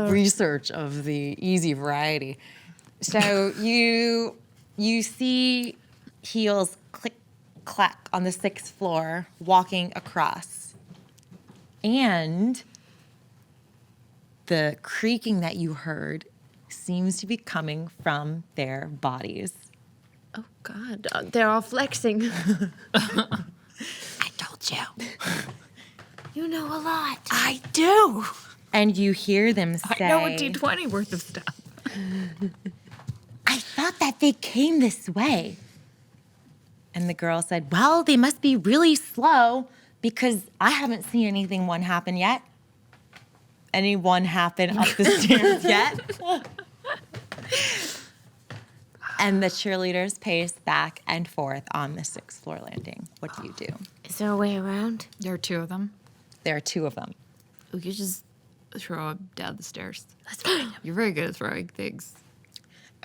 research of the easy variety. So you see heels click clack on the 6th floor walking across, and the creaking that you heard seems to be coming from their bodies. Oh God, they're all flexing. I told you. You know a lot. I do. And you hear them say, I know a d20 worth of stuff. I thought that they came this way. And the girl said, well, they must be really slow because I haven't seen anything one happen yet. Any one happen up the stairs yet? And the cheerleaders pace back and forth on the 6th floor landing. What do you do? Is there a way around? There are 2 of them. There are 2 of them. We could just throw them down the stairs. That's fine. You're very good at throwing things.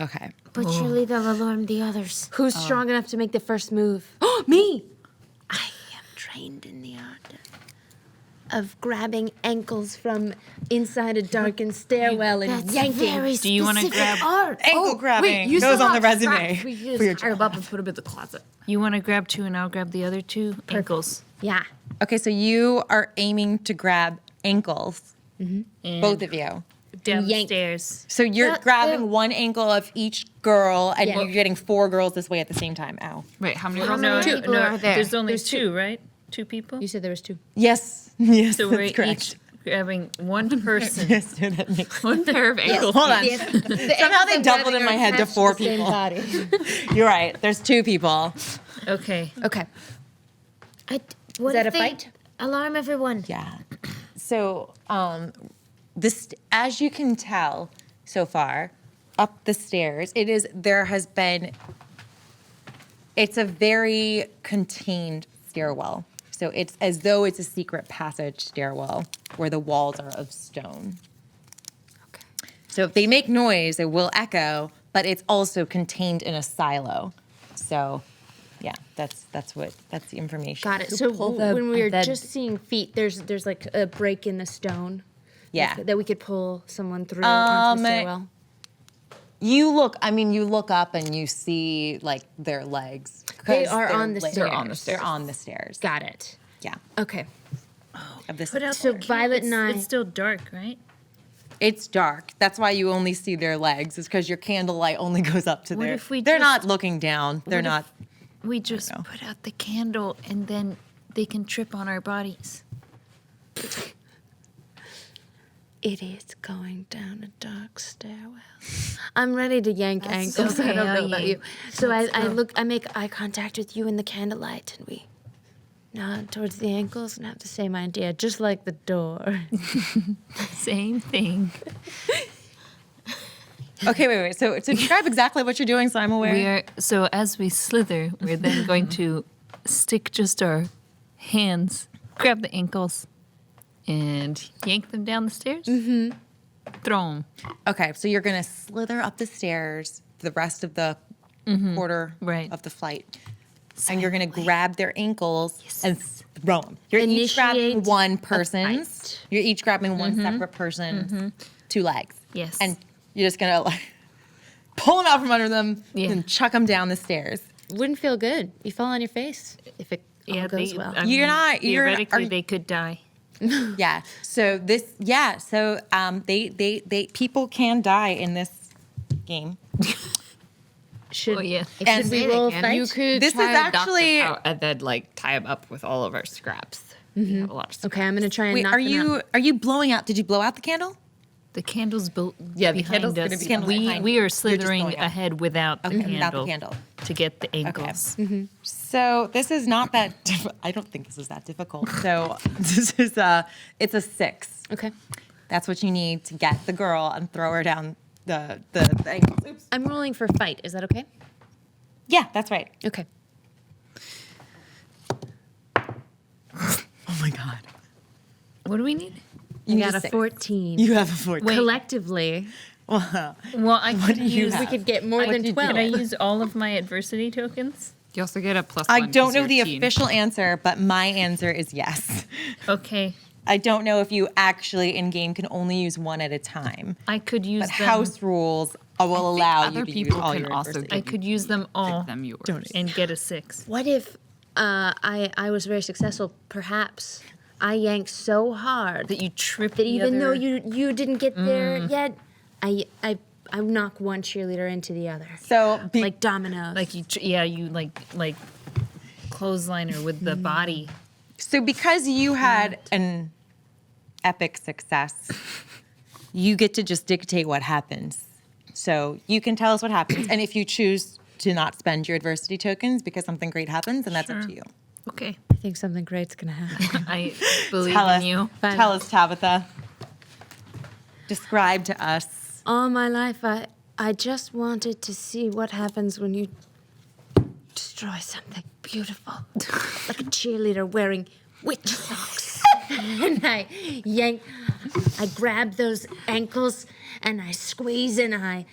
Okay. But surely they'll alarm the others. Who's strong enough to make the first move? Oh, me! I am trained in the art of grabbing ankles from inside a darkened stairwell and That's yanking. very Do you wanna specific grab- art. Ankle grabbing you goes still on the have resume. straps. We for can your just tie them up and put them in the closet. You want to grab 2 and I'll grab the other 2 ankles. Yeah. Okay, so you are aiming to grab ankles, And both of you. down the yank. stairs. So you're That- grabbing that- one ankle of each girl, and Yeah. you're getting 4 girls this way at the same time. Ow. Wait, how many How girls many are there? people are there? There's only There's 2, right? 2 people? You said there was 2. Yes. Yes, So we're that's correct. each grabbing one person. Yes, so that makes One pair of ankles. Hold on. The Somehow they ends of doubled webbing in my are head to attached 4 the same people. body. You're right. There's 2 people. Okay. Okay. What Is that if a they fight? Alarm everyone. Yeah. So, this, as you can tell so far, up the stairs, it's a very contained stairwell. So it's as though it's a secret passage stairwell where the walls are of stone. Okay. So if they make noise, it will echo, but it's also contained in a silo. So, yeah, that's the information. Got it. So the- when we were the- just seeing feet, there's like a break in the stone. Yeah. That we could pull someone through onto the Um, stairwell. You look up and you see like their legs. 'Cause They are they're on the laying- stairs. They're on the stairs. Got it. Yeah. Okay. Of this. Put out So the candle. Violet and I- It's still dark, right? It's dark. That's why you only see their legs. Is because your candlelight only goes up to What their. if we They're not just- looking down. They're what not. We just know. put out the candle and then they can trip on our bodies. It is going down a dark stairwell. I'm ready to yank ankles. I okay, don't know I'll about you. yank. So Let's I go. I make eye contact with you in the candlelight, and we nod towards the ankles and have the same idea, just like the door. Same thing. Okay, wait. So to describe exactly what you're doing, so I'm aware. So as we slither, we're then going to stick just our hands, grab the ankles, and yank them down the stairs. Mm-hmm. Throw them. Okay, so you're gonna slither up the stairs for the rest of the quarter Right. of the flight, and you're gonna grab their ankles and throw them. You're each grabbing Initiate one a person's. fight. You're each grabbing one separate person's 2 legs. Yes. And you're just gonna like pull them out from under them Yeah. and chuck them down the stairs. Wouldn't feel good. You fall on your face if it all goes they, well. I You're mean, not- you're- Theoretically, are- they could die. Yeah. So they people can die in this game. Should, Oh, yeah. And should we roll a again. fight? You could This try is and knock them actually- out and then like tie them up with all of our scraps. We have a lot of scraps. Okay, I'm gonna try and Wait, knock are them out. you blowing out? Did you blow out the candle? The candle's built Yeah, the behind candle's us. gonna be Candle's we behind we you. are You're just slithering going out. ahead without the Okay, candle without the candle. to get the ankles. So this is not that. I don't think this is that difficult. So this is it's a 6. Okay. That's what you need to get the girl and throw her down the ankles. Oops. I'm rolling for fight. Is that okay? Yeah, that's right. Okay. Oh my god. What do we need? You need got a a 6. 14. You have a 14. Collectively, Well, I could use. have? we could get more than do you do? 12. Could I use all of my adversity tokens? You also get a +1. I don't 'cause know you're the teen. official answer, but my answer is yes. Okay, I don't know if you actually in game can only use one at a time, I could use but them. house rules will allow you other to use people all can your also adversity. I could use them all Give them yours. and get a 6. What if I was very successful? Perhaps I yanked so hard That you trip. that the even though other- you didn't get there yet, I knock one cheerleader into the other, So like dominoes. like you like clothesline her with the body. So because you had an epic success, you get to just dictate what happens. So you can tell us what happens. And if you choose to not spend your adversity tokens because something great happens, then that's up to you. Okay, I think something great's gonna happen. I believe Tell in us, you. tell us, Tabitha. Describe to us. All my life, I just wanted to see what happens when you destroy something beautiful, like a cheerleader wearing witch socks. And I grab those ankles and I squeeze and I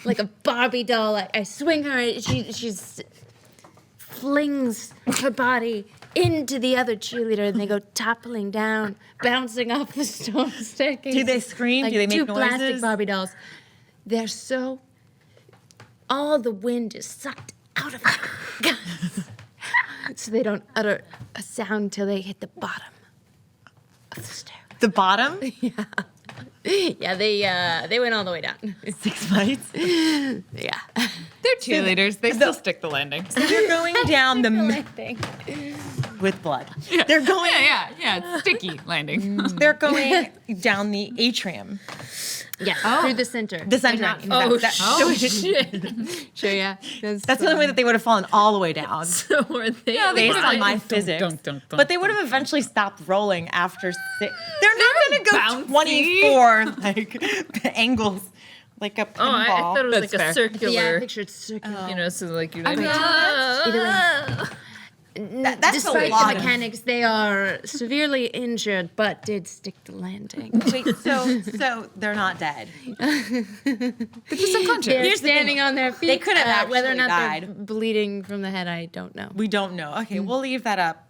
like a Barbie doll. I swing her. And she flings her body into the other cheerleader, and they go toppling down, bouncing off the stone staircase. Do they scream? Like Do they make two noises? plastic Barbie dolls. They're so. All the wind is sucked out of them. So they don't utter a sound till they hit the bottom of the stair. The bottom? Yeah, they went all the way down. 6 flights. Yeah. They're cheerleaders. They still stick the landing. They're going down with blood. They're going. Yeah. It's sticky landing. They're going down the atrium. Yeah, through the center. The center. Shit. Sure, yeah. That's the only way that they would have fallen all the way down. So are they? Based on my physics. But they would have eventually stopped rolling after 6. They're not going to go bouncy. 24 like angles like a pinball. I thought it was That's like fair. a circular. Yeah, I pictured circular. You know, so like you're like. Either way. That's Despite a lot the mechanics, they are severely injured, but did stick the landing. Wait, so they're not dead. They're just unconscious. They're Here's the standing thing. on their feet. They could have whether or actually not they're died. bleeding from the head, I don't know. We don't know. Okay, we'll leave that up.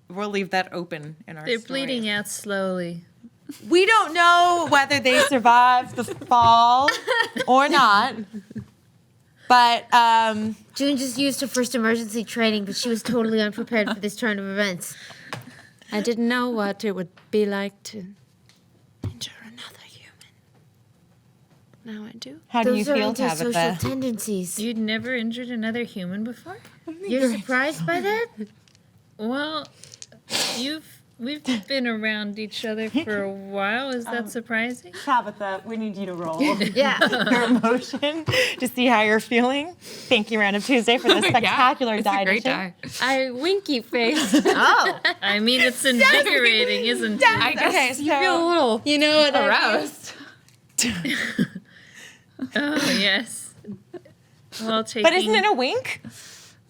We'll leave that open in our They're story. bleeding out slowly. We don't know whether they survived the fall or not. But June just used her first emergency training, but she was totally unprepared for this turn of events. I didn't know what it would be like to injure another human. Now I do. how do you Those are feel, antisocial Tabitha? tendencies. You'd never injured another human before? You're surprised by that? Well, we've been around each other for a while. Is that surprising? Tabitha, we need you to roll Yeah. your emotion to see how you're feeling. Thank you, Random Tuesday, for this spectacular It's a great die. die. I winky face. Oh. I mean, it's invigorating, isn't it? I guess Okay, you feel a so little You know what? aroused. Oh yes. Well, taking. but isn't it a wink?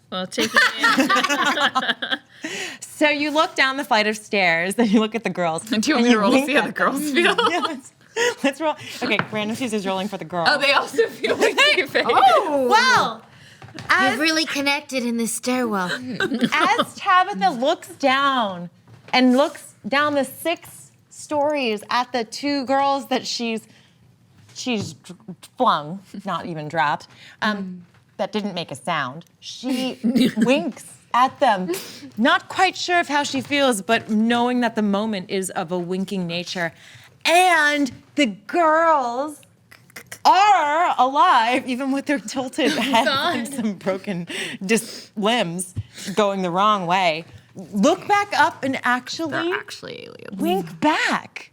Well, taking. So you look down the flight of stairs, and you look at the girls. Do you want me to roll to wink see how at the girls feel? Yeah, let's roll. Okay, Random Tuesday's rolling for the girls. Oh, they also feel winky face. Well, You've really connected in this stairwell. as Tabitha looks down and looks down the 6 stories at the 2 girls that she's flung, not even dropped, that didn't make a sound, she winks at them, not quite sure of how she feels, but knowing that the moment is of a winking nature. And the girls are alive, even with their tilted heads and some broken limbs going the wrong way. Look back up and actually They're actually aliens. wink back.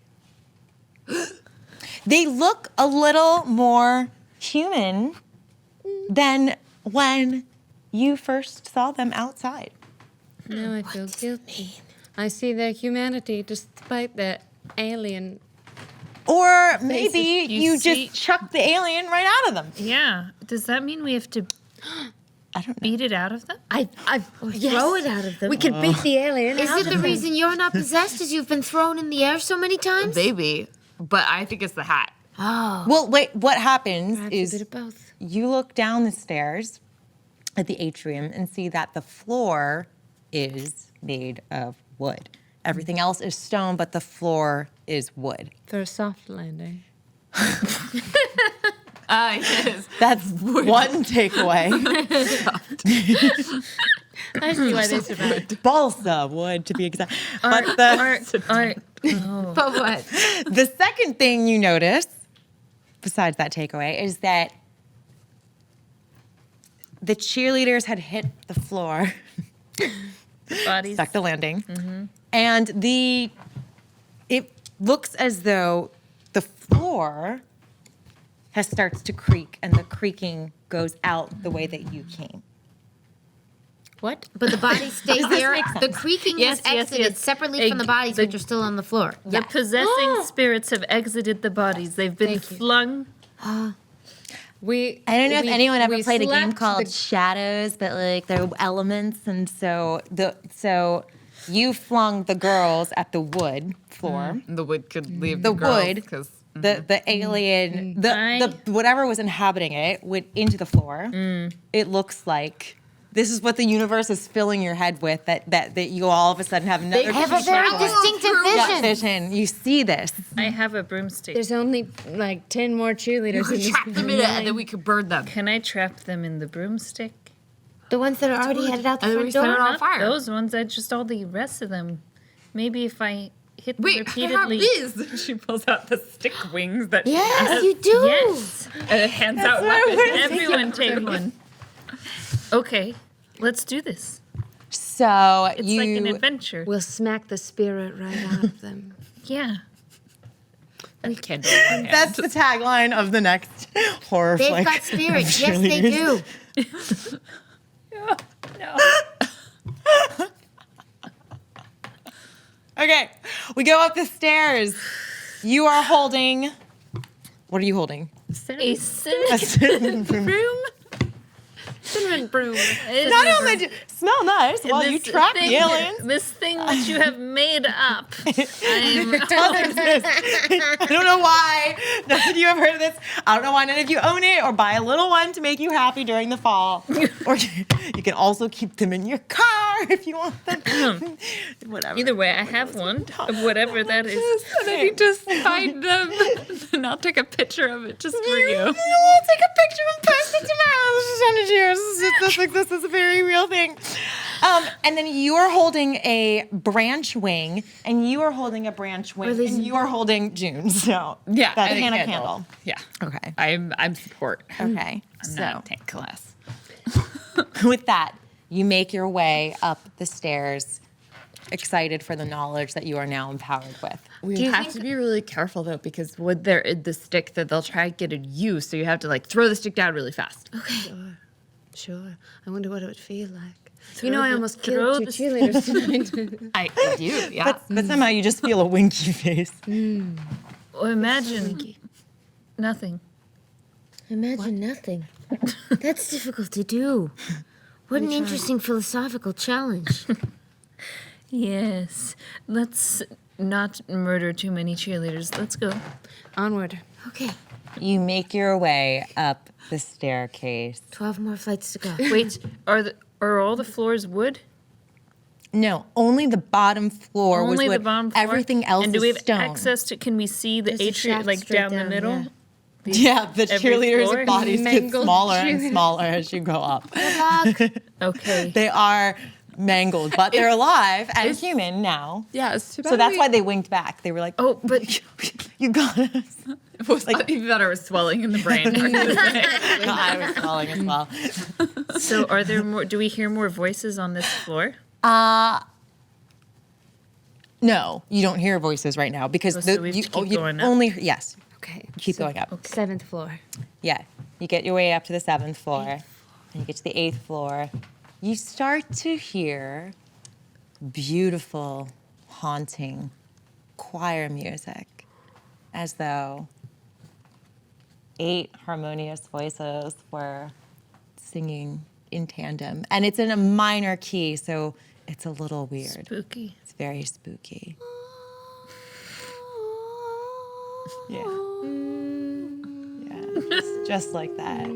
They look a little more human than when you first saw them outside. Now I feel guilty. I see their humanity despite their alien. Or maybe You you see- just chucked the alien right out of them. Yeah. Does that mean we have to I don't know. beat it out of them? Throw it out of them. We could beat the alien. Is it the reason you're not possessed is you've been thrown in the air so many times? Maybe, but I think it's the hat. Oh. Well, wait, what happens Perhaps a is bit of both. you look down the stairs at the atrium and see that the floor is made of wood. Everything else is stone, but the floor is wood. For a soft landing. Yes. That's one takeaway. I see why they survived. Balsa wood, to be exact. But the But what? the second thing you notice, besides that takeaway, is that the cheerleaders had hit the floor, Bodies. stuck the landing, and it looks as though the floor starts to creak, and the creaking goes out the way that you came. What? But the bodies stay there. The creaking Yes, was yes, exited yes. separately from the bodies, which are still on the floor. The possessing spirits have exited the bodies. They've been flung I don't know if anyone ever we played a game slept called the- Shadows, but like there were elements, and so you flung the girls at the wood floor. The wood could leave The the girls wood, because the alien, the whatever was inhabiting it went into the floor. It looks like this is what the universe is filling your head with. That you all of a sudden have another. I have a very distinctive vision. vision. You see this. I have a broomstick. There's only like 10 more cheerleaders in this trap them in it, and then we could burn them. Can I trap them in the broomstick? The ones that are already headed out the And then front we set it door. on Not fire. those ones. I just all the rest of them. Maybe if I hit them Wait, repeatedly. I have these. She pulls out the stick wings that she Yes, has, you do. Yes. and hands out weapons. Everyone take one. Okay, let's do this. So It's you like an adventure. We'll smack the spirit right out of them. Yeah. Candle in one hand. That's the tagline of the next horror They've flick. got spirit. Yes, they do. No. Okay, we go up the stairs. You are holding. What are you holding? A cinnamon A cinnamon broom. Cinnamon broom. Not only do smell nice while you track the aliens. This thing that you have made up. It does exist. I don't know why none of you have heard of this. I don't know why none of you own it or buy a little one to make you happy during the fall. Or you can also keep them in your car if you want them. Whatever. Either way, I have one of whatever that is. And then you just find them, and I'll take a picture of it just for you. We'll take a picture and post it tomorrow. This is send it to you. This is a very real thing. And then you are holding a branch wing, and you are holding a branch wing, and you are holding June. So Yeah, that's and a Hannah candle. Candle. Yeah. Okay. I'm support. Okay. I'm So not tank class. with that, you make your way up the stairs, excited for the knowledge that you are now empowered with. We you have think- to be really careful though, because wood there the stick that they'll try to get at you, so you have to like throw the stick down really fast. Sure. I wonder what it would feel like. Throw I the- almost throw killed the- two cheerleaders tonight. I do, yeah. But somehow you just feel a winky face. Or imagine nothing. Imagine nothing. That's difficult to do. What an interesting philosophical challenge. Yes. Let's not murder too many cheerleaders. Let's go. Onward. Okay, You make your way up the staircase. 12 more flights to go. Wait, are all the floors wood? No, only the bottom floor was Only wood. the bottom floor? Everything else And do we is have stone. access to? Can we see the There's a atrium, shaft like straight down the down, middle? yeah. Yeah, the Every floor? cheerleaders' bodies get Mangled smaller and smaller as you go up. Good luck. Okay. They are mangled, but they're alive and human now. Yeah, it's too bad. So that's why they winked back. They were like, Oh, but you got us. you thought I was swelling in the brain. I was falling as well. so are there more? Do we hear more voices on this floor? No, you don't hear voices right now because Oh, so we have to keep you going up? only yes. Okay. Keep going up. 7th floor. Yeah, you get your way up to the 7th floor, and you get to the 8th floor. You start to hear beautiful, haunting choir music, as though 8 harmonious voices were singing in tandem, and it's in a minor key, so it's a little weird. Spooky. It's very spooky. Yeah. Yeah. Just like that.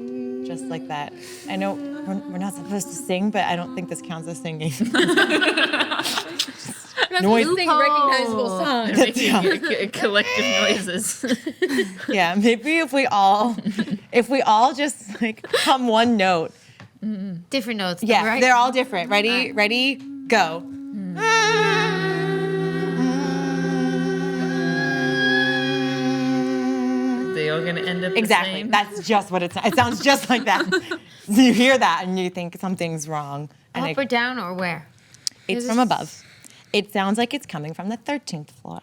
Just like that. I know we're not supposed to sing, but I don't think this counts as singing. Noise. Sing recognizable songs. Making collective noises. Yeah, maybe if we all just like hum one note. Different notes. Yeah, right? they're all different. Ready? Ready? Go. They all gonna end up Exactly. the same. That's just what it sounds. It sounds just like that. You hear that and you think something's wrong. And Up or down or where? it's from above. It sounds like it's coming from the 13th floor.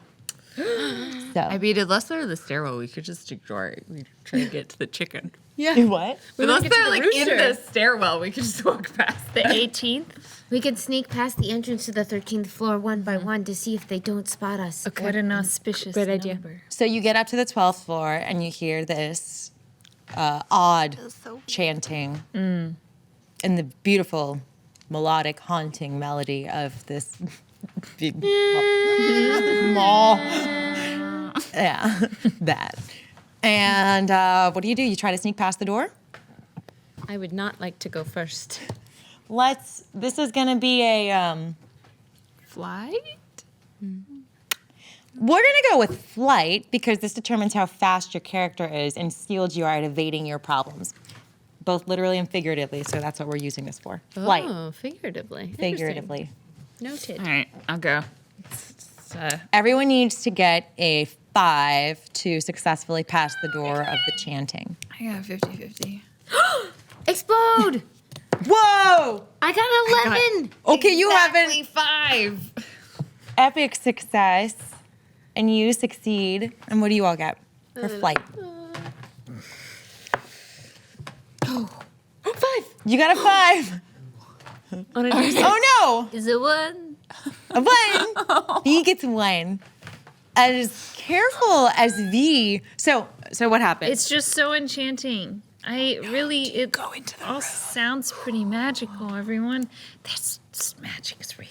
So. I mean, unless they're in the stairwell, we could just ignore it. We try to get to the chicken. What? Unless get to they're the like in rooster. the stairwell, we could just walk past The 18th. We can sneak past the entrance to the 13th floor one by one to see if they don't spot us. What an auspicious Great idea. number. So you get up to the 12th floor and you hear this odd chanting and the beautiful melodic haunting melody of this big mall. Yeah, that. And what do? You try to sneak past the door? I would not like to go first. This is gonna be a, Flight? we're gonna go with flight because this determines how fast your character is and skilled you are at evading your problems. Both literally and figuratively, so that's what we're using this for. Flight, Oh, figuratively. figuratively. Noted. All right, I'll go. Everyone needs to get a 5 to successfully pass the door of the chanting. I got 50-50. Explode! Whoa! I got 11. Okay, you have an 5. epic success, and you succeed. And what do you all get for flight? 5. You got a 5. On a D6. Oh Is it one? no! A 1. V gets 1. As careful as V. So what happened? It's just so enchanting. It Go into the all room. sounds pretty magical, everyone. This magic is real.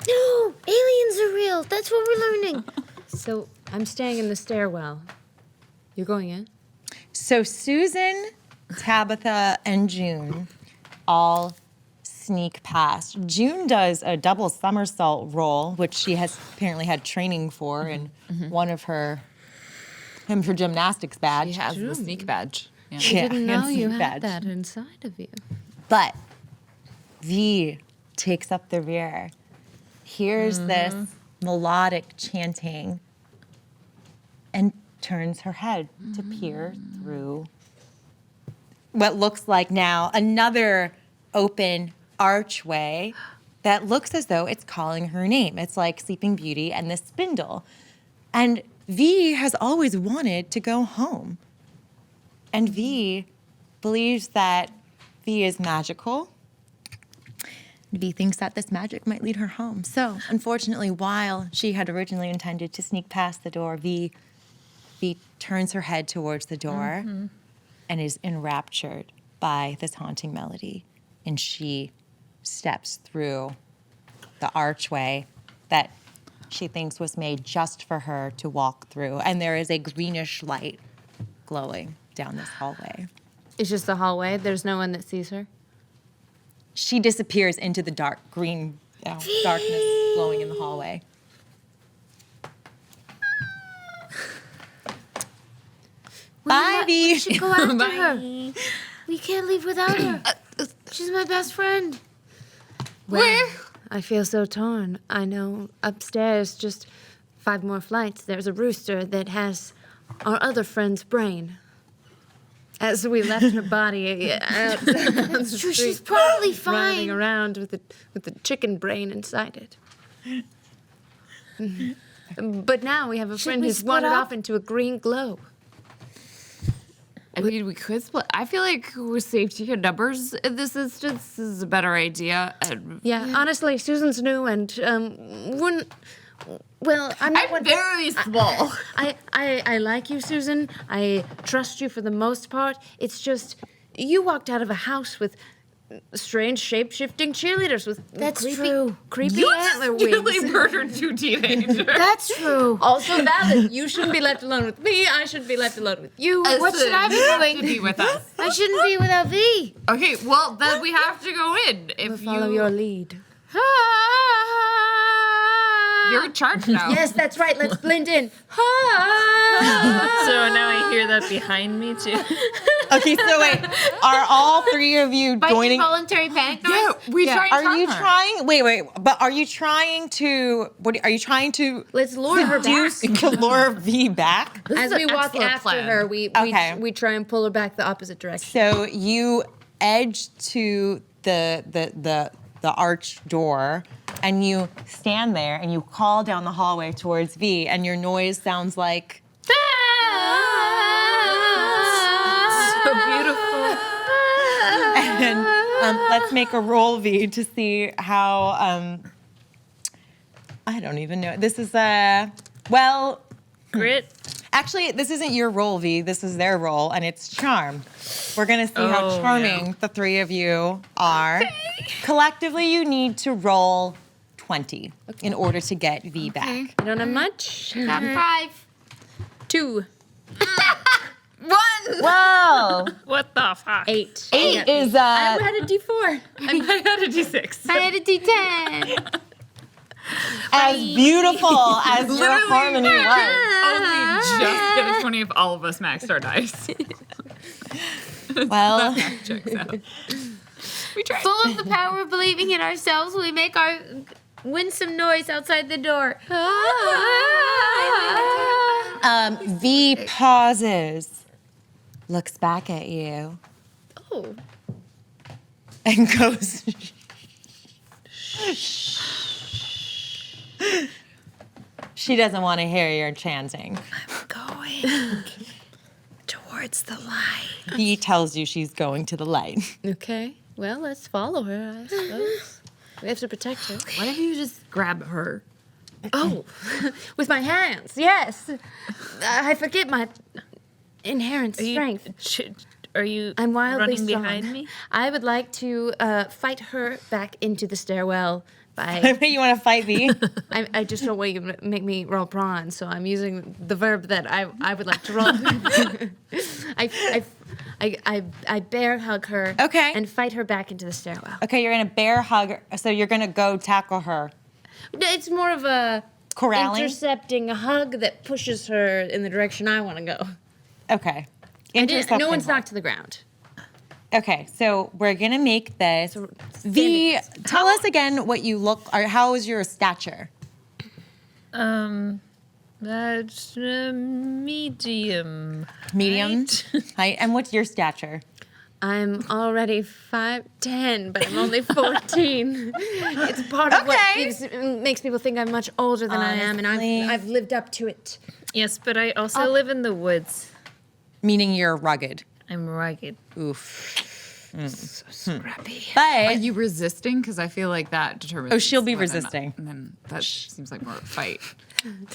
No, aliens are real. That's what we're learning. So I'm staying in the stairwell. You're going in? So Susan, Tabitha, and June all sneak past. June does a double somersault roll, which she has apparently had training for in one of her gymnastics badge. She has the sneak badge. Yeah. I Yeah, didn't and know you sneak had badge. that inside of you. But V takes up the rear, hears this melodic chanting, and turns her head to peer through what looks like now another open archway that looks as though it's calling her name. It's like Sleeping Beauty and the spindle. And V has always wanted to go home. And V believes that V is magical. V thinks that this magic might lead her home. So, unfortunately, while she had originally intended to sneak past the door, V turns her head towards the door and is enraptured by this haunting melody. And she steps through the archway that she thinks was made just for her to walk through. And there is a greenish light glowing down this hallway. It's just the hallway. There's no one that sees her. She disappears into the dark green darkness glowing in the hallway. Bye, We V. should go after her. We can't leave without her. She's my best friend. Where? I feel so torn. I know upstairs, just 5 more flights, there's a rooster that has our other friend's brain. As we left her body out on the Sure, street, she's probably running fine. around with the chicken brain inside it. But now we have a friend we who's split wandered up? off into a green glow. I mean, we could split. I feel like with safety in numbers in this instance is a better idea. And Yeah, honestly, Susan's new and wouldn't. Well, I'm not I'm one. very small. I like you, Susan. I trust you for the most part. It's just you walked out of a house with strange shape-shifting cheerleaders with That's creepy, true. creepy You antler just wings. nearly murdered 2 teenagers. That's true. Also valid. You shouldn't be left alone with me. I shouldn't be left alone with you. What should I be You have to doing? be with us. I shouldn't be without V. Okay, well then we have to go in. If Follow you your lead. you're in charge now. Yes, that's right. Let's blend in. So now I hear that behind me too. Okay, so wait, are all 3 of you joining? Involuntary panic noise? Yeah, we tried. Are you trying? Wait, but are you trying to? Are you trying to Let's lure her back. seduce lure V back? As is we an walk excellent after plan. her, we try and pull her back the opposite direction. So you edge to the arch door, and you stand there, and you call down the hallway towards V, and your noise sounds like. So beautiful. And let's make a roll, V, to see how. I don't even know. This is well. Grit. Actually, this isn't your role, V. This is their role, and it's charm. We're gonna see how charming the three of you are. Okay. Collectively, you need to roll 20 in order to get V back. I don't have much. Got 5. 2. 1. Whoa! What the fuck? 8. 8 is I had a D4. I had a D6. I had a D10. as beautiful as your Literally. harmony was. Only just get a 20 if all of us maxed our dice. Well, Checks out. We tried. Full of the power of believing in ourselves, we make our winsome noise outside the door. V pauses, looks back at you, Oh. and goes. She doesn't want to hear your chanting. Going towards the light. V tells you she's going to the light. Okay. Well, let's follow her, I suppose. We have to protect her. Why don't you just grab her? Oh, with my hands, yes. I forget my inherent strength. Are you I'm wildly running strong. behind me? I would like to fight her back into the stairwell by. You want to fight V? I just don't want you to make me roll prawn, so I'm using the verb that I would like to roll. I bear hug her. Okay. And fight her back into the stairwell. Okay, you're gonna bear hug her, so you're gonna go tackle her. It's more of a Corralling? intercepting hug that pushes her in the direction I want to go. Okay. No Intercepting one's her. knocked to the ground. Okay, so we're gonna make this. V, tell us again what you look, or how is your stature? That's medium. Medium height. height. And what's your stature? I'm already 5'10", but I'm only 14. It's part of what makes people think I'm much older than I am, and Honestly. I've lived up to it. Yes, but I also live in the woods. Meaning you're rugged. I'm rugged. Oof. Scrappy. But Are you resisting? Because I feel like that determines. Oh, she'll be whether or not- resisting. And then that seems like more of a fight.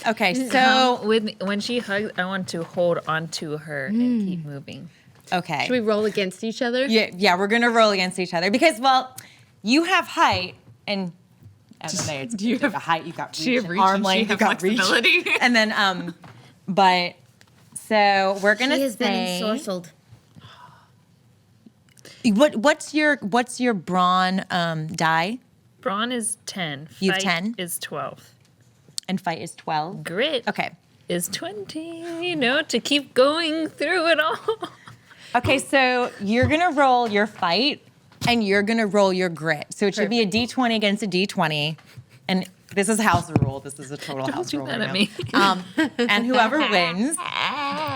okay, so So when she hugs, I want to hold onto her and keep moving. okay. Should we roll against each other? Yeah, we're gonna roll against each other because, well, you have height and then Do you have a height. You got do you reach, have and reach arm and she length. You have got reach, flexibility? and then but so we're gonna She has been say ensorcelled. what's your brawn die Brawn is 10. You have Fight 10? is 12. and fight is 12. Grit Okay. is 20. You know, to keep going through it all. Okay, so you're gonna roll your fight and you're gonna roll your grit. So it should be a D20 against a D20. And this is house rule. This is a total house do rule. that right at now. me. And whoever wins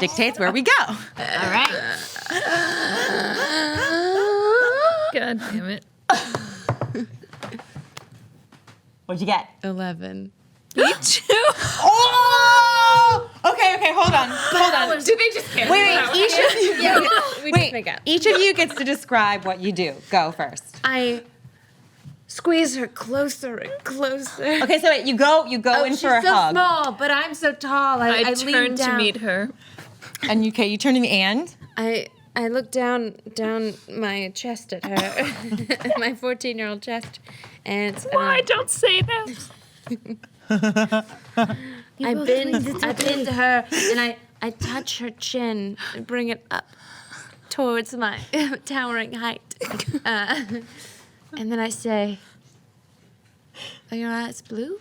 dictates where we go. All right. God damn it. What'd you get? 11. Oh! Okay, hold on. Do they just care? Wait, each of you. We just make out. Each of you gets to describe what you do. Go first. I squeeze her closer and closer. Okay, so wait, you go Oh, in she's for a so hug. small, but I'm so tall. I I lean turn to down. meet her. And you turn to me and? I look down my chest at her, my 14-year-old chest, and Why? Don't say that. I bend to her and I touch her chin and bring it up towards my towering height, and then I say, "Are your eyes blue?"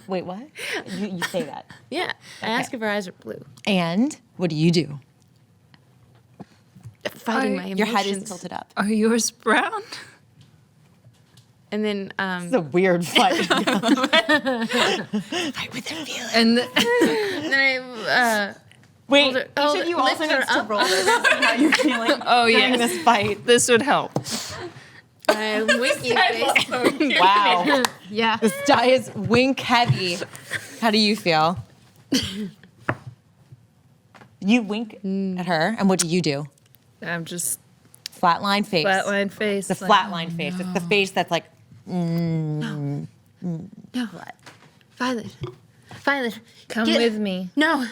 Wait, what? You say that. Yeah. I ask if her eyes are blue. And what do you do? Fighting my emotions. Your head is tilted up. Are yours brown? And then It's a weird fight. And then I Wait, her- each hold of it- you also lift her needs to up. roll this. How you're feeling oh during yes, this fight. this would help. I wiki face. Wow. Yeah. This die is wink heavy. How do you feel? You wink at her, and what do you do? I'm just Flatline face. flatline face. It's a flatline face. It's the face that's like, No. Violet, Violet. Come with me. No,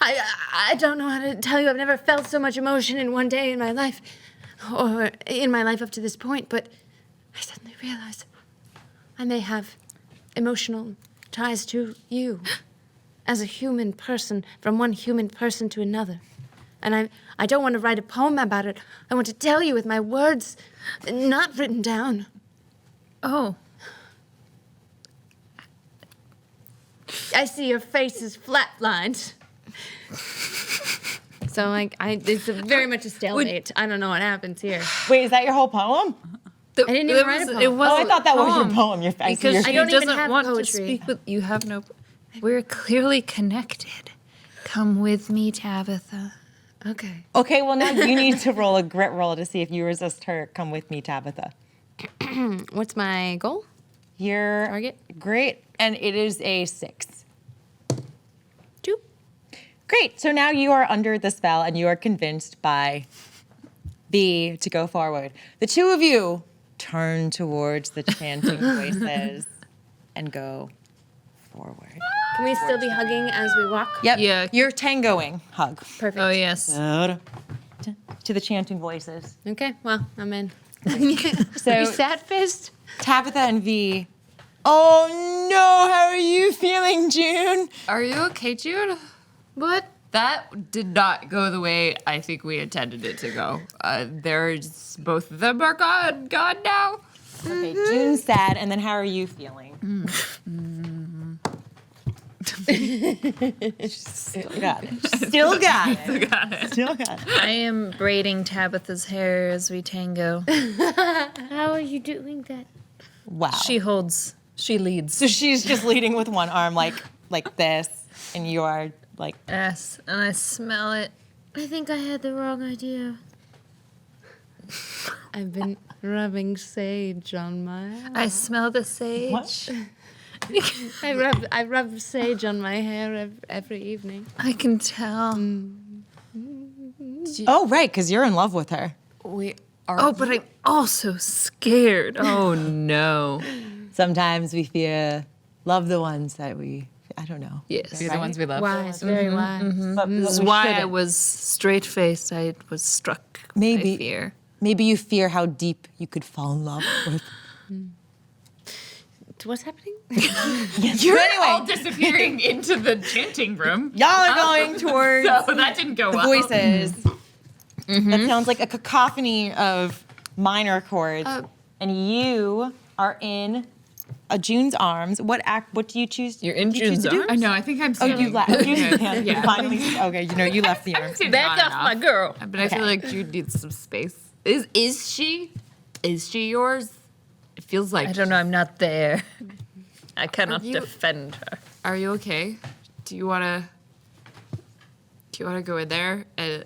I don't know how to tell you. I've never felt so much emotion in one day in my life, or in my life up to this point, but I suddenly realized I may have emotional ties to you as a human person, from one human person to another. And I don't want to write a poem about it. I want to tell you with my words, not written down. Oh. I see your face is flatlined. So it's very much a stalemate. I don't know what happens here. Wait, is that your whole poem? I didn't even write a poem. It was Oh, I thought that was your poem. Because I she don't even doesn't have want to poetry. speak with you. Have no. We're clearly connected. Come with me, Tabitha. Okay. Okay, well now you need to roll a grit roll to see if you resist her. Come with me, Tabitha. What's my goal? You're Target? great, and it is a 6. 2. Great. So now you are under the spell, and you are convinced by B to go forward. The two of you turn towards the chanting voices and go forward. Can we still be hugging as we walk? Yep. Yeah. You're tangoing. Hug. Perfect. Oh yes. To the chanting voices. Okay, well, I'm in. So You sad fist? Tabitha and V. Oh no! How are you feeling, June? Are you okay, Jude? What? That did not go the way I think we intended it to go. There's both of them are gone now. Okay, June's sad, and then how are you feeling? Still got it. Still got it. Still got it. I am braiding Tabitha's hair as we tango. How are you doing that? Wow. She leads. So she's just leading with one arm, like this, and you are like. Yes, and I smell it. I think I had the wrong idea. I've been rubbing sage on my. I smell the sage. What? I rub sage on my hair every evening. I can tell. Oh, right, because you're in love with her. We are. Oh, but I'm also scared. Oh no. Sometimes we love the ones that I don't know. Yes. You're the ones we love. Wise, very wise. But This is we why I shouldn't. was straight-faced. I was struck Maybe- by fear. Maybe you fear how deep you could fall in love with. What's happening? You're all disappearing into the chanting room. Y'all are going towards So that didn't go the well. voices. That sounds like a cacophony of minor chords. And you are in June's arms. What do you choose? You're in do you choose June's to do? arms? I know. I think I'm. Oh, you left. Yeah. You finally. Okay, you left the arms. Back off my girl. But I feel like Jude needs some space. Is she yours? It feels like. I don't know. I'm not there. I cannot you- defend her. Are you okay? Do you wanna go in there and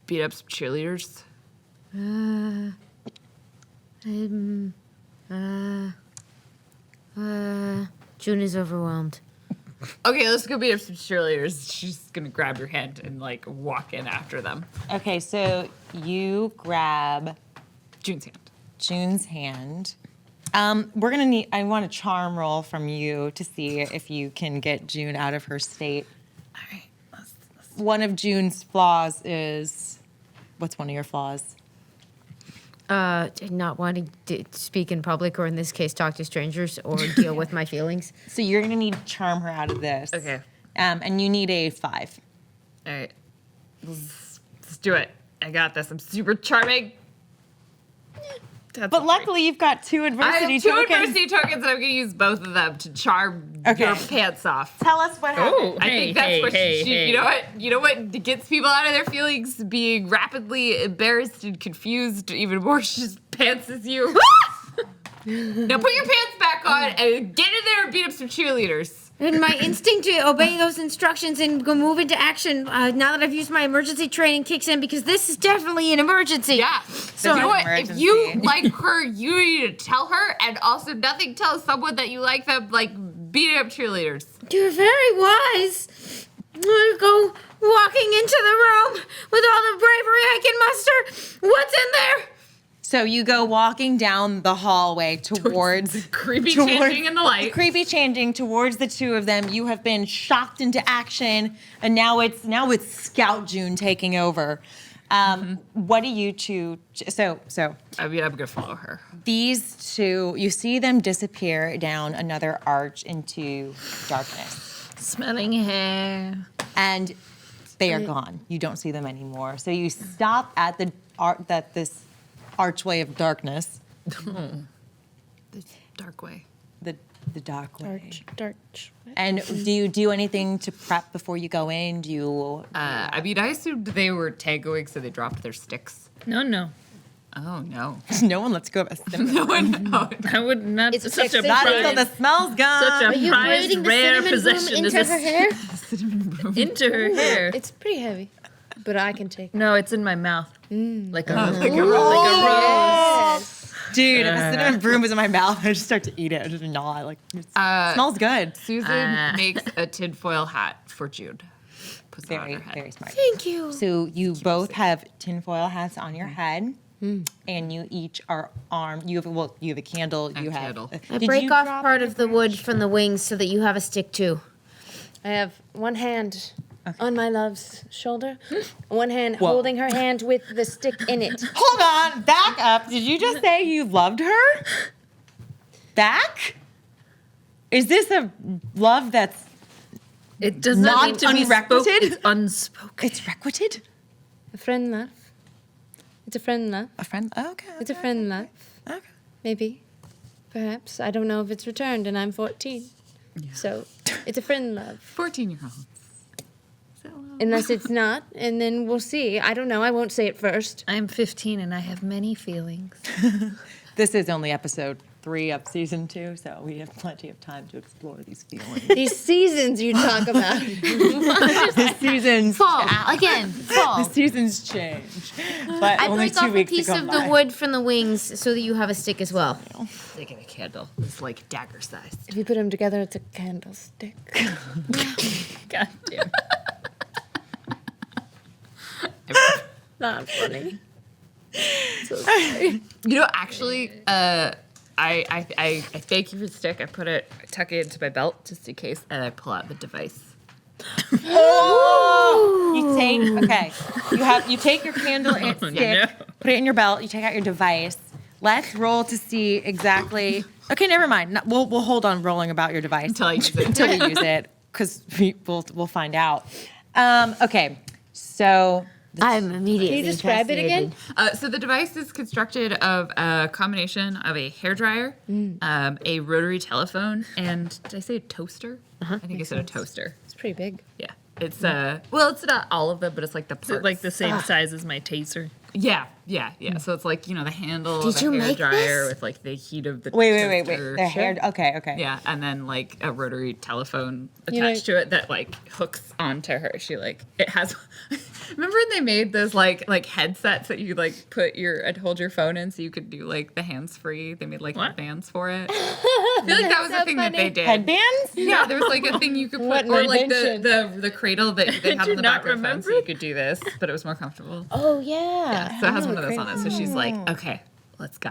beat up some cheerleaders? June is overwhelmed. Okay, let's go beat up some cheerleaders. She's gonna grab your hand and like walk in after them. Okay, so you grab June's hand. June's hand. I want a charm roll from you to see if you can get June out of her state. All right. One of June's flaws is, what's one of your flaws? Not wanting to speak in public, or in this case, talk to strangers or deal with my feelings. So you're gonna need to charm her out of this. Okay. And you need a 5. All right. Let's do it. I got this. I'm super charming. That's But a luckily you've got 2 I adversity have 2 tokens. adversity tokens, and I'm gonna use both of them to charm Okay. your pants off. Tell us what happened. I think that's what she. You know what gets people out of their feelings? Being rapidly embarrassed and confused even more. She just pantses you. Now put your pants back on and get in there and beat up some cheerleaders. And my instinct to obey those instructions and go move into action now that I've used my emergency training kicks in, because this is definitely an emergency. Yeah. So you know what? If you like her, you need to tell her, and also nothing tells someone that you like them like beating up cheerleaders. You're very wise. I'm gonna go walking into the room with all the bravery I can muster. What's in there? So you go walking down the hallway towards Creepy towards- changing in the light. Creepy changing towards the two of them. You have been shocked into action, and now it's Scout June taking over. What do you two? So I mean, I'm gonna follow her. these two, you see them disappear down another arch into darkness, Smelling hair. and they are gone. You don't see them anymore. So you stop at this archway of darkness, The dark way. the dark way. Dark. And do you do anything to prep before you go in? Do you? I mean, I assumed they were tangoing, so they dropped their sticks. No. Oh no. No one lets go of a cinnamon. No one knows. I would not. It's Such a fixed. Not until prize. the smell's gone. Such a Are you prized, braiding the rare cinnamon possession. broom Is into her this hair? into her hair? It's pretty heavy, but I can take it. No, it's in my mouth. Like a rose. Yes. Dude, if a cinnamon broom was in my mouth, I just start to eat it. I just gnaw it. Like, it smells good. Susan makes a tinfoil hat for June. Puts it on Very, her head. very smart. Thank you. So you both have tinfoil hats on your head, and you each are armed. You have a candle. You have. candle. I Did break you off drop part of the wood from the wings so that you have a stick too. I have one hand on my love's shoulder, one hand Whoa. holding her hand with the stick in it. Hold on, back up. Did you just say you loved her? Back? Is this a love that's It does Not not need to be unrequited? spoken. It's unspoken. it's requited? A friend love. It's a friend love. A friend? Okay. It's a friend love. Okay. Maybe. Perhaps. I don't know if it's returned, and I'm 14. So it's a friend love. 14-year-olds. Unless it's not, and then we'll see. I don't know. I won't say it first. I am 15 and I have many feelings. This is only episode 3 of season 2, so we have plenty of time to explore these feelings. These seasons you talk about. the seasons. Fall again. Fall. The seasons change, but I only break 2 off a weeks piece to of come the by. wood from the wings so that you have a stick as well. Taking a candle. It's like dagger sized. If you put them together, it's a candlestick. God damn. Not funny. You know, actually, I thank you for the stick. I tuck it into my belt just in case, and I pull out the device. You take your candle and stick, no. put it in your belt. You take out your device. Let's roll to see exactly. Okay, never mind. No, we'll hold on rolling about your device Until I use it. until we use it, because we'll find out. Okay, so I'm immediately Can you describe it again? fascinated. So the device is constructed of a combination of a hairdryer, a rotary telephone, and did I say a toaster? I think I said a toaster. It's pretty big. Yeah. It's well, it's not all of them, but it's like the Is parts. it like the same size as my taser? Yeah. So it's like, the handle Did of you a make hairdryer this? with like the heat of the wait. toaster. The hair. Okay. Yeah, and then like a rotary telephone You know- attached to it that like hooks onto her. She like it has. Remember when they made those like headsets that you like put and hold your phone in so you could do like the hands free? They made like What? bands for it. I feel like that was the thing that they did. Headbands? Yeah, there was like a thing you could What put, or like invention? the cradle that they have do on the not back of the phone, so remember. you could do this, but it was more comfortable. Oh yeah. So it has one of those on it. So she's like, okay, let's go.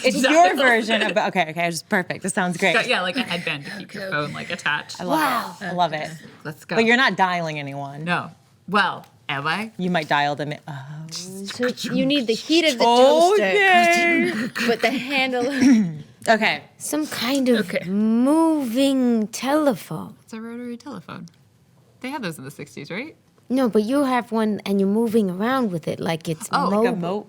It's your version of. Okay. It's perfect. This sounds great. Got, yeah, like a headband to keep your phone like attached. I love it. I love it. Let's go. But you're not dialing anyone. No. Well, am I? You might dial them in. So you need the heat of the Oh, toaster, yay. but the handle. Okay. Some kind of Okay. moving telephone. It's a rotary telephone. They had those in the 60s, right? No, but you have one and you're moving around with it like it's mobile. Like a mo.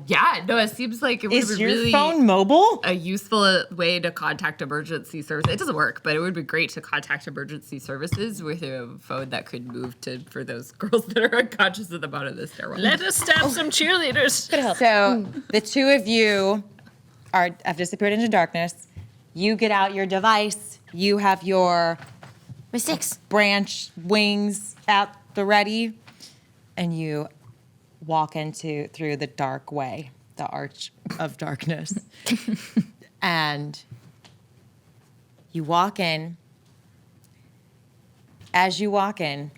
Yeah, no, it seems like it would Is be your really phone mobile? a useful way to contact emergency services. It doesn't work, but it would be great to contact emergency services with a phone that could move for those girls that are unconscious at the bottom of the stairwell. Let us stab some cheerleaders. So the two of you have disappeared into darkness. You get out your device. You have your My sticks. branch wings at the ready, and you walk through the dark way, the arch of darkness. And you walk in. As you walk in,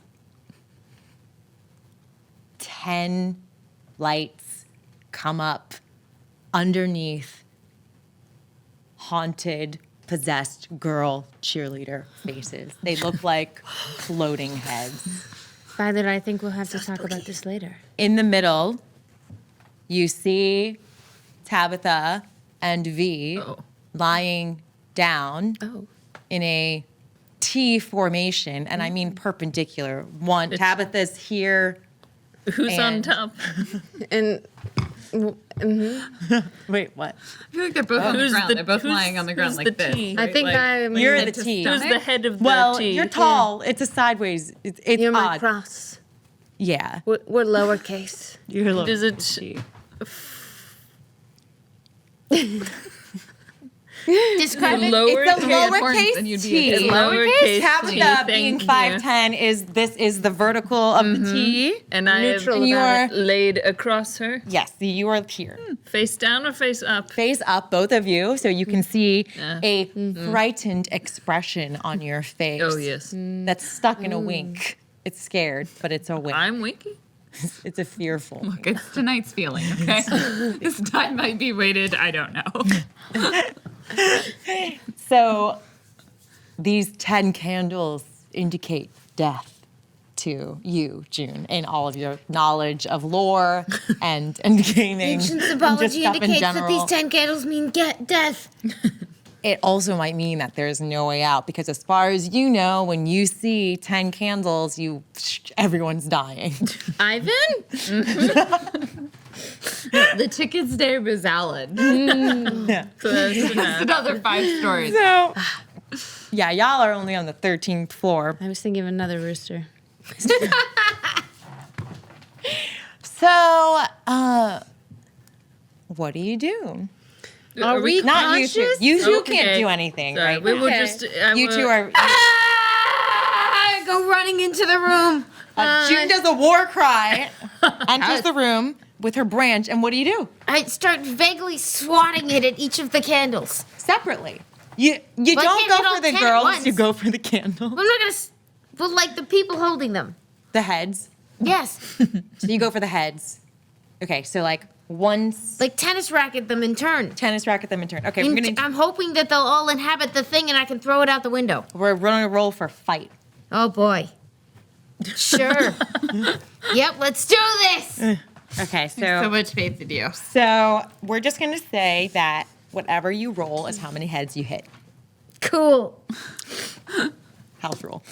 10 lights come up underneath haunted, possessed girl cheerleader faces. They look like floating heads. Violet, I think we'll have to talk about this later. In the middle, you see Tabitha and V lying down in a T formation, and I mean perpendicular. Tabitha's here. Who's on And- top? And Wait, what? I feel like they're both on the Who's ground. the- They're both who's- lying on the ground who's like the this. T? I right? think Like, I'm. You're the head to T. Who's stomach? the head of the Well, T? you're tall. It's a sideways. It's You're my odd. cross. Yeah. We're lowercase. You're low. Does it? Describe it. Lower It's a case. lowercase then you'd be T. a T. Lowercase Tabitha T, being thank you. 5'10" is the vertical of the T. And I Neutral am And you are laid across her, yes, you are here. face down or face up. Face up, both of you, so you can see a frightened expression on your face. Oh yes, That's stuck in a wink. It's scared, but it's a wink. I'm winky. It's a fearful. Look, it's tonight's feeling, okay? This time might be weighted. I don't know. So these 10 candles indicate death to you, June, and all of your knowledge of lore and gaming. Ancient and just symbology stuff in indicates that these general. 10 candles mean death. It also might mean that there's no way out because as far as you know, when you see 10 candles, everyone's dying. Ivan? The ticket's name is Alan. Close enough. Another 5 stories. So, yeah, y'all are only on the 13th floor. I was thinking of another rooster. So, what do you do? Are we Not you two. conscious? You two Okay. can't do anything, Sorry, right? we will Okay. just. You two are. I go running into the room. June does a war cry, enters the room with her branch, and what do? I start vaguely swatting it at each of the candles. Separately. You Well, I don't can't go hit all for the 10 at girls, once. you go for the candle. I'm not gonna. But like the people holding them. The heads. Yes. So you go for the heads. Okay, so like one Like tennis racket them in turn. tennis racket them in turn. Okay, I'm hoping that they'll all inhabit the thing and I can throw it out the window. we're gonna roll for fight. Oh boy. Sure. Yep, let's do this. Okay, So much faith in you. So we're just gonna say that whatever you roll is how many heads you hit. Cool. House rule.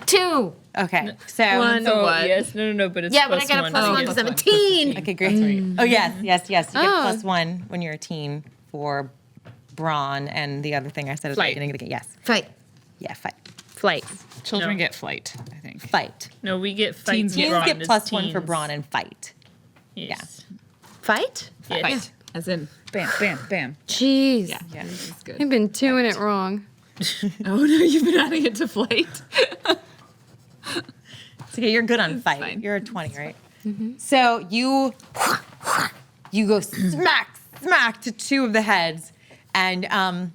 2. Okay, so Oh, what? yes. No, but it's Yeah, but I plus got a one. plus Oh, one plus because I'm a one. teen. okay, great. Oh yes. You get Oh. +1 when you're a teen for brawn, and the other thing I said at the Flight. beginning of the game. Yes. Fight. Yeah, fight. Flight. Children No. get flight, I think. Fight. No, we get fight. Teens Teens brawn get as +1 for teens. brawn and fight. Yes. Fight? Yes. Fight. As in, bam, bam, bam. Jeez. Yeah, this is good. I've been doing it wrong. Oh no, you've been adding it to flight. It's okay, you're good on fight. fine. You're a 20, right? So you go smack to 2 of the heads, and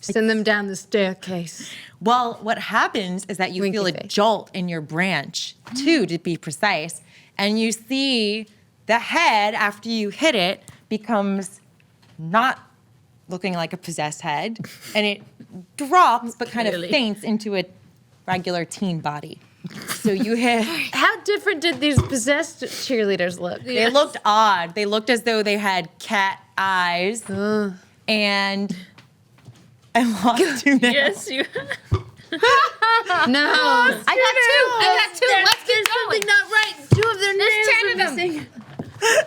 Send them down the staircase. well, what happens is that you Winky feel a face. jolt in your branch, 2 to be precise, and you see the head after you hit it becomes not looking like a possessed head, and it drops but kind of Really? faints into a regular teen body. So you hit. How different did these possessed cheerleaders look? They looked odd. They looked as though they had cat eyes. And I lost 2 now. Yes, you. No. I got 2. Let's keep going. not right. 2 of their There's 10 nails of are them. missing.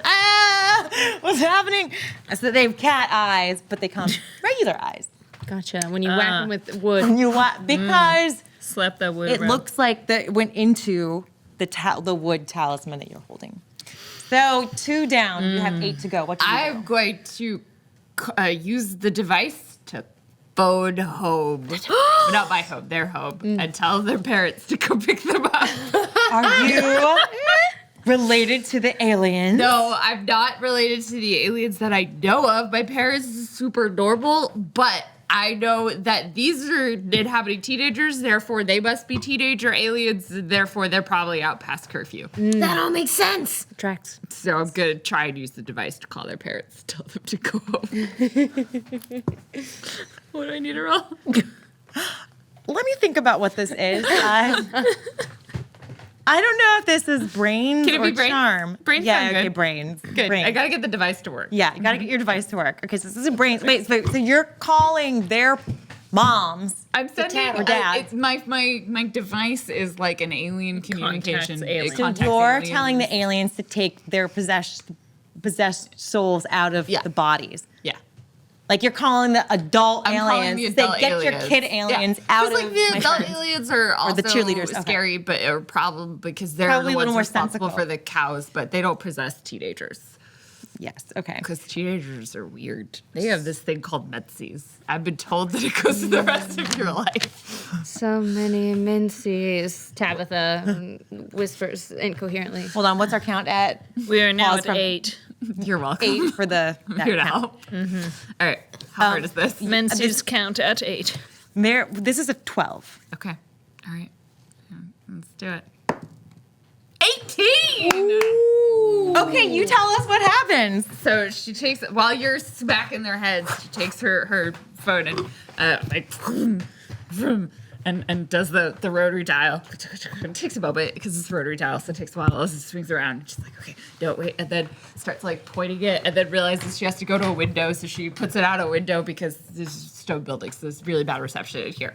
Ah, what's happening? So they have cat eyes, but they come regular eyes. Gotcha. When you whack them with wood. You want because Slap that wood it around. looks like that it went into the wood talisman that you're holding. So 2 down. You have 8 to go. What do you I'm do? going to use the device to phone home. Not my home, their home, and tell their parents to come pick them up. Are you related to the aliens? No, I'm not related to the aliens that I know of. My parents are super normal, but I know that these are inhabiting teenagers, therefore they must be teenager aliens, therefore they're probably out past curfew. That all makes sense. Tracks. So I'm gonna try and use the device to call their parents, tell them to go home. What do I need to roll? Let me think about what this is. I don't know if this is brains Can it or be brains? charm. Brains yeah, sound okay, good. brains. Good. Brains. I gotta get the device to work. Yeah, you gotta get your device to work. Okay, so this is brains. Wait, so you're calling their moms. I'm sending or dad. It's my device is like an alien communication. alien. So contacts you're aliens. telling the aliens to take their possessed souls out of Yeah. the bodies. Yeah. Like you're calling the adult I'm calling aliens. the adult Say, get your aliens. kid aliens out Just of like the my adult friends. aliens are also the cheerleaders, okay. scary, but are probably because they're Probably the a little ones more responsible sensical. for the cows, but they don't possess teenagers Yes. Okay. because teenagers are weird. They have this thing called menses. I've been told that it goes to the rest of your life. So many menses, Tabitha whispers incoherently. Hold on. What's our count at? We are now Pause at from 8. You're welcome. 8 for the that Here count. now. All right. How hard is this? Menses count at 8. This is a 12. Okay. All right. Yeah, let's do it. 18! Okay, you tell us what happens. So she takes, while you're smacking their heads, she takes her phone and like, vroom, vroom, and does the rotary dial. It takes a moment because it's a rotary dial, so it takes a while as it swings around. And she's like, okay, no, wait. And then starts like pointing it and then realizes she has to go to a window. So she puts it out a window because there's stone buildings, so there's really bad reception in here.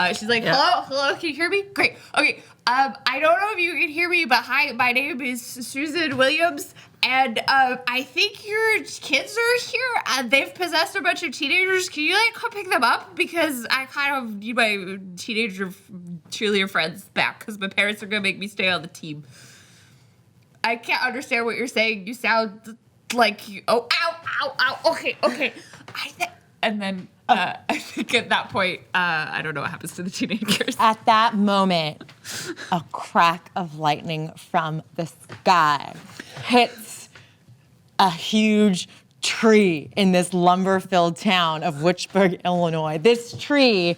She's like, hello, can you hear me? Great. Okay. I don't know if you can hear me, but hi, my name is Susan Williams. And I think your kids are here, and they've possessed a bunch of teenagers. Can you like come pick them up? Because I kind of need my teenager cheerleader friends back because my parents are gonna make me stay on the team. I can't understand what you're saying. You sound like you. Oh, ow. Okay. And then I think at that point, I don't know what happens to the teenagers. At that moment, a crack of lightning from the sky hits a huge tree in this lumber-filled town of Whichburg, Illinois. This tree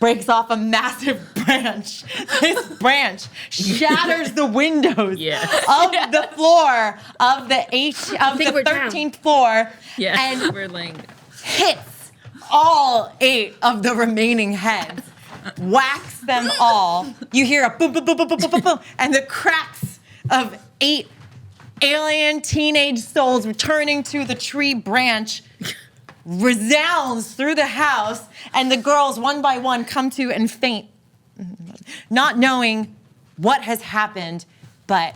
breaks off a massive branch. This branch shatters the windows of the floor of the 13th floor and we're laying. hits all 8 of the remaining heads, whacks them all. You hear a boom, boom, boom, boom, boom, boom, boom, boom, and the cracks of 8 alien teenage souls returning to the tree branch resounds through the house, and the girls, one by one, come to and faint, not knowing what has happened, but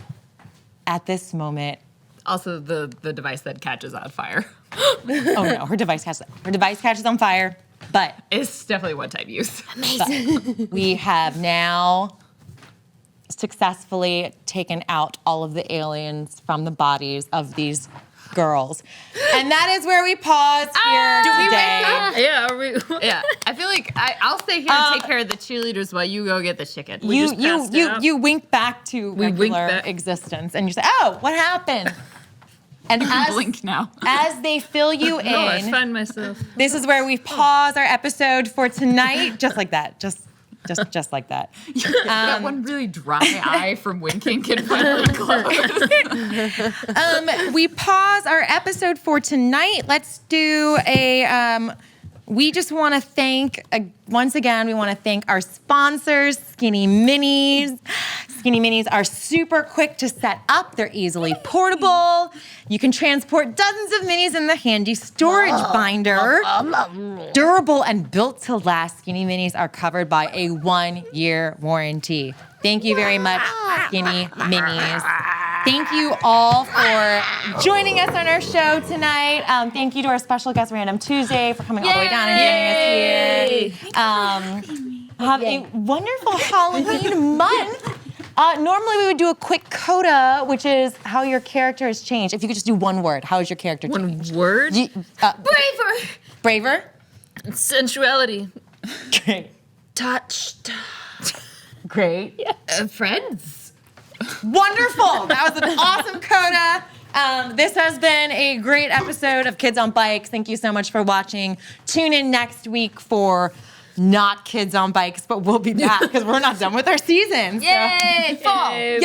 at this moment, Also, the device that catches on fire. oh no, her device catches on fire, but It's definitely one-time use. we have now successfully taken out all of the aliens from the bodies of these girls. And that is where we pause here today. Yeah, are we? Yeah, I feel like I'll stay here and take care of the cheerleaders while you go get the chicken. You wink back to wink regular back. existence and you say, oh, what happened? And Blink now. as they fill you No, I in, find myself. this is where we pause our episode for tonight, just like that, just like that. That one really dry eye from winking can finally close. We pause our episode for tonight. Let's do a. We just want to thank, once again, we want to thank our sponsors, Skinny Minis. Skinny Minis are super quick to set up. They're easily portable. You can transport dozens of minis in the handy storage binder. Durable and built to last, Skinny Minis are covered by a 1-year warranty. Thank you very much, Skinny Minis. Thank you all for joining us on our show tonight. Thank you to our special guest, Random Tuesday, for coming all the way down and joining us here. Have a wonderful Halloween month. Normally we would do a quick coda, which is how your character has changed. If you could just do one word, how has your character changed? One word? Braver. Braver? Sensuality. Great. Touched. Great. Friends. Wonderful. That was an awesome coda. This has been a great episode of Kids on Bikes. Thank you so much for watching. Tune in next week for not Kids on Bikes, but we'll be back because we're not done with our season. Yay! Fall! Yay!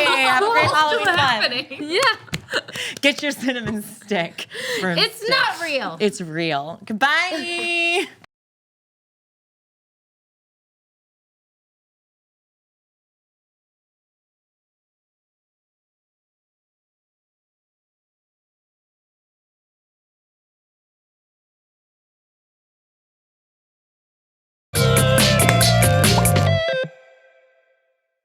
Have a great Halloween fun. happening. Yeah. Get your cinnamon stick. It's not real. It's real. Goodbye.